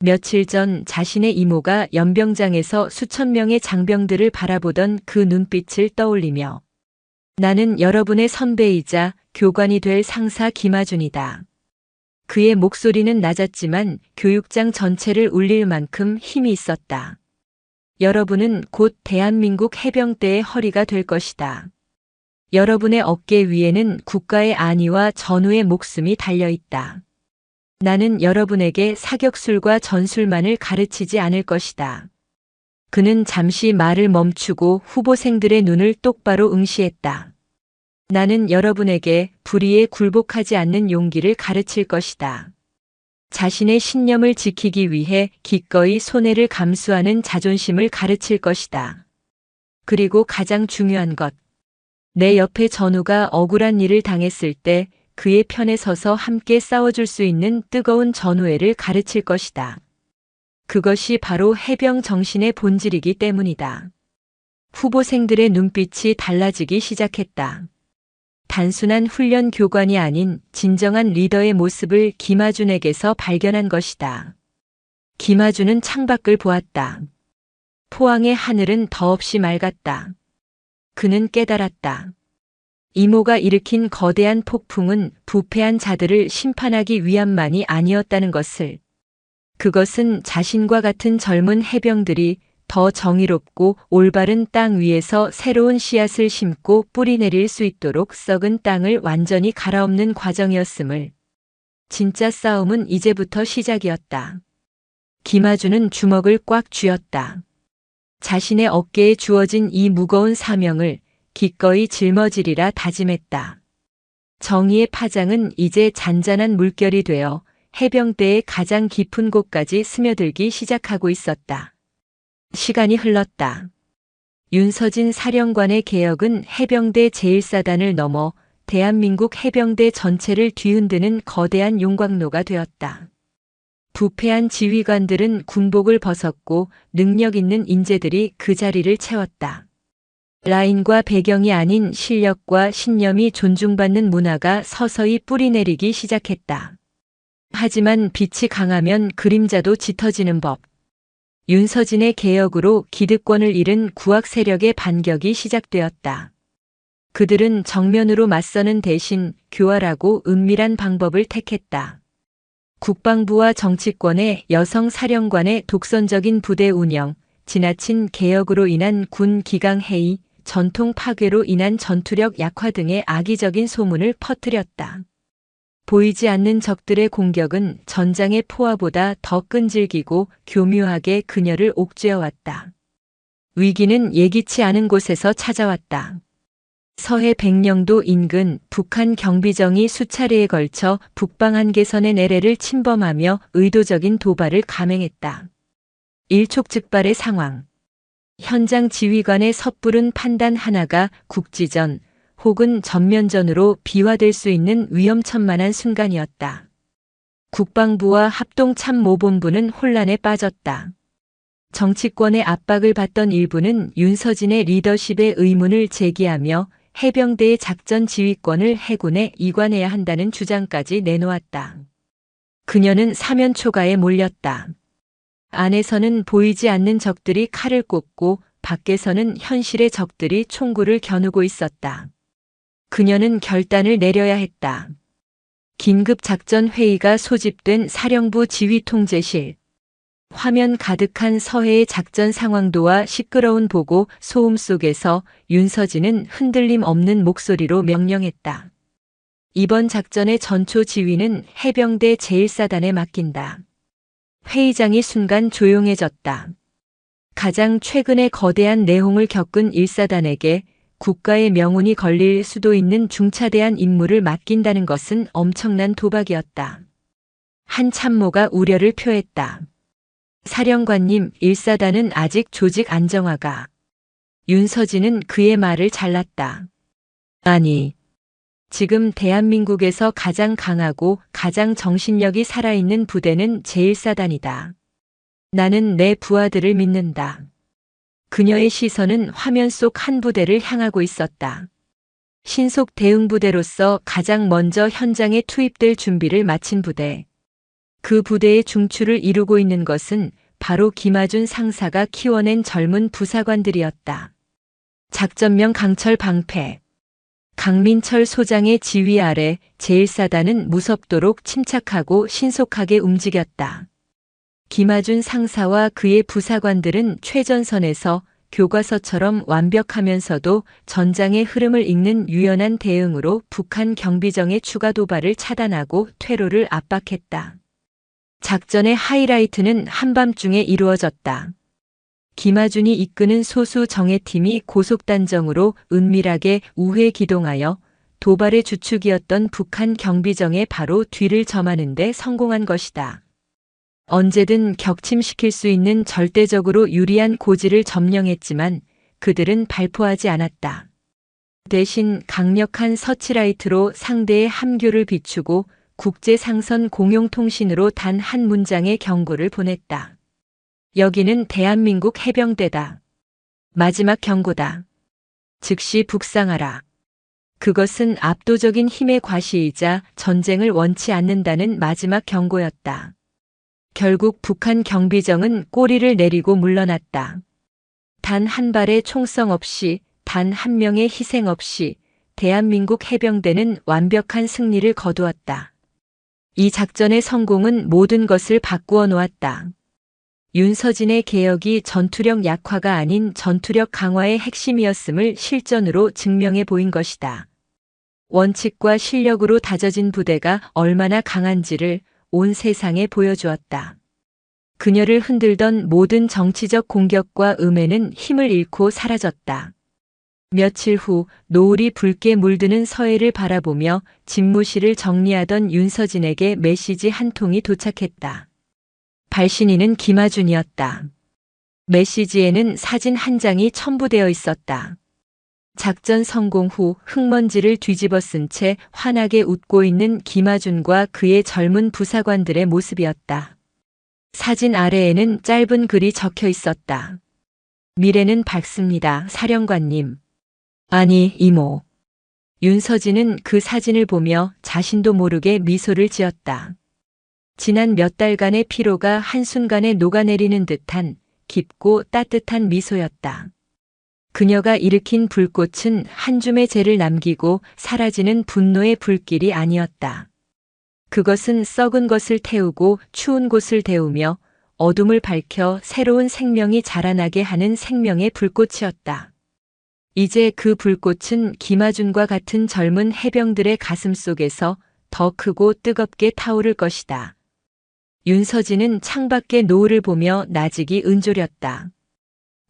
며칠 전 자신의 이모가 연병장에서 수천 명의 장병들을 바라보던 그 눈빛을 떠올리며 나는 여러분의 선배이자 교관이 될 상사 김아준이다. 그의 목소리는 낮았지만 교육장 전체를 울릴 만큼 힘이 있었다. 여러분은 곧 대한민국 해병대의 허리가 될 것이다. 여러분의 어깨 위에는 국가의 안위와 전우의 목숨이 달려 있다. 나는 여러분에게 사격술과 전술만을 가르치지 않을 것이다. 그는 잠시 말을 멈추고 후보생들의 눈을 똑바로 응시했다. 나는 여러분에게 불의에 굴복하지 않는 용기를 가르칠 것이다. 자신의 신념을 지키기 위해 기꺼이 손해를 감수하는 자존심을 가르칠 것이다. 그리고 가장 중요한 것, 내 옆에 전우가 억울한 일을 당했을 때 그의 편에 서서 함께 싸워줄 수 있는 뜨거운 전우애를 가르칠 것이다. 그것이 바로 해병 정신의 본질이기 때문이다. 후보생들의 눈빛이 달라지기 시작했다. 단순한 훈련 교관이 아닌 진정한 리더의 모습을 김아준에게서 발견한 것이다. 김아준은 창밖을 보았다. 포항의 하늘은 더없이 맑았다. 그는 깨달았다. 이모가 일으킨 거대한 폭풍은 부패한 자들을 심판하기 위함만이 아니었다는 것을. 그것은 자신과 같은 젊은 해병들이 더 정의롭고 올바른 땅 위에서 새로운 씨앗을 심고 뿌리 내릴 수 있도록 썩은 땅을 완전히 갈아엎는 과정이었음을. 진짜 싸움은 이제부터 시작이었다. 김아준은 주먹을 꽉 쥐었다. 자신의 어깨에 주어진 이 무거운 사명을 기꺼이 짊어지리라 다짐했다. 정의의 파장은 이제 잔잔한 물결이 되어 해병대의 가장 깊은 곳까지 스며들기 시작하고 있었다. 시간이 흘렀다. 윤서진 사령관의 개혁은 해병대 제1사단을 넘어 대한민국 해병대 전체를 뒤흔드는 거대한 용광로가 되었다. 부패한 지휘관들은 군복을 벗었고 능력 있는 인재들이 그 자리를 채웠다. 라인과 배경이 아닌 실력과 신념이 존중받는 문화가 서서히 뿌리내리기 시작했다. 하지만 빛이 강하면 그림자도 짙어지는 법. 윤서진의 개혁으로 기득권을 잃은 구악 세력의 반격이 시작되었다. 그들은 정면으로 맞서는 대신 교활하고 은밀한 방법을 택했다. 국방부와 정치권의 여성 사령관의 독선적인 부대 운영, 지나친 개혁으로 인한 군 기강 해이, 전통 파괴로 인한 전투력 약화 등의 악의적인 소문을 퍼뜨렸다. 보이지 않는 적들의 공격은 전장의 포화보다 더 끈질기고 교묘하게 그녀를 옥죄어왔다. 위기는 예기치 않은 곳에서 찾아왔다. 서해 백령도 인근 북한 경비정이 수차례에 걸쳐 북방 한계선의 내래를 침범하며 의도적인 도발을 감행했다. 일촉즉발의 상황. 현장 지휘관의 섣부른 판단 하나가 국지전 혹은 전면전으로 비화될 수 있는 위험천만한 순간이었다. 국방부와 합동참모본부는 혼란에 빠졌다. 정치권의 압박을 받던 일부는 윤서진의 리더십에 의문을 제기하며 해병대의 작전 지휘권을 해군에 이관해야 한다는 주장까지 내놓았다. 그녀는 사면 초가에 몰렸다. 안에서는 보이지 않는 적들이 칼을 꽂고 밖에서는 현실의 적들이 총구를 겨누고 있었다. 그녀는 결단을 내려야 했다. 긴급작전회의가 소집된 사령부 지휘통제실. 화면 가득한 서해의 작전 상황도와 시끄러운 보고 소음 속에서 윤서진은 흔들림 없는 목소리로 명령했다. 이번 작전의 전초 지휘는 해병대 제1사단에 맡긴다. 회의장이 순간 조용해졌다. 가장 최근에 거대한 내홍을 겪은 1사단에게 국가의 명운이 걸릴 수도 있는 중차대한 임무를 맡긴다는 것은 엄청난 도박이었다. 한 참모가 우려를 표했다. 사령관님, 1사단은 아직 조직 안정화가. 윤서진은 그의 말을 잘랐다. 아니, 지금 대한민국에서 가장 강하고 가장 정신력이 살아있는 부대는 제1사단이다. 나는 내 부하들을 믿는다. 그녀의 시선은 화면 속 한 부대를 향하고 있었다. 신속 대응부대로서 가장 먼저 현장에 투입될 준비를 마친 부대. 그 부대의 중추를 이루고 있는 것은 바로 김하준 상사가 키워낸 젊은 부사관들이었다. 작전명 강철 방패. 강민철 소장의 지휘 아래 제1사단은 무섭도록 침착하고 신속하게 움직였다. 김하준 상사와 그의 부사관들은 최전선에서 교과서처럼 완벽하면서도 전장의 흐름을 읽는 유연한 대응으로 북한 경비정의 추가 도발을 차단하고 퇴로를 압박했다. 작전의 하이라이트는 한밤중에 이루어졌다. 김하준이 이끄는 소수 정예팀이 고속단정으로 은밀하게 우회 기동하여 도발의 주축이었던 북한 경비정의 바로 뒤를 점하는 데 성공한 것이다. 언제든 격침시킬 수 있는 절대적으로 유리한 고지를 점령했지만 그들은 발포하지 않았다. 대신 강력한 서치라이트로 상대의 함교를 비추고 국제상선 공용통신으로 단 한 문장의 경고를 보냈다. 여기는 대한민국 해병대다. 마지막 경고다. 즉시 북상하라. 그것은 압도적인 힘의 과시이자 전쟁을 원치 않는다는 마지막 경고였다. 결국 북한 경비정은 꼬리를 내리고 물러났다. 단 한 발의 총성 없이, 단 한 명의 희생 없이 대한민국 해병대는 완벽한 승리를 거두었다. 이 작전의 성공은 모든 것을 바꾸어 놓았다. 윤서진의 개혁이 전투력 약화가 아닌 전투력 강화의 핵심이었음을 실전으로 증명해 보인 것이다. 원칙과 실력으로 다져진 부대가 얼마나 강한지를 온 세상에 보여주었다. 그녀를 흔들던 모든 정치적 공격과 음해는 힘을 잃고 사라졌다. 며칠 후 노을이 붉게 물드는 서해를 바라보며 집무실을 정리하던 윤서진에게 메시지 한 통이 도착했다. 발신인은 김하준이었다. 메시지에는 사진 한 장이 첨부되어 있었다. 작전 성공 후 흙먼지를 뒤집어 쓴 채 환하게 웃고 있는 김아준과 그의 젊은 부사관들의 모습이었다. 사진 아래에는 짧은 글이 적혀 있었다. 미래는 밝습니다, 사령관님. 아니, 이모. 윤서진은 그 사진을 보며 자신도 모르게 미소를 지었다. 지난 몇 달간의 피로가 한순간에 녹아내리는 듯한 깊고 따뜻한 미소였다. 그녀가 일으킨 불꽃은 한 줌의 재를 남기고 사라지는 분노의 불길이 아니었다. 그것은 썩은 것을 태우고 추운 곳을 데우며 어둠을 밝혀 새로운 생명이 자라나게 하는 생명의 불꽃이었다. 이제 그 불꽃은 김아준과 같은 젊은 해병들의 가슴 속에서 더 크고 뜨겁게 타오를 것이다. 윤서진은 창밖의 노을을 보며 나직이 은졸였다.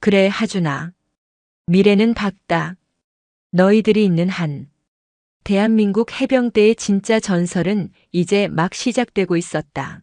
그래, 하준아. 미래는 밝다. 너희들이 있는 한. 대한민국 해병대의 진짜 전설은 이제 막 시작되고 있었다.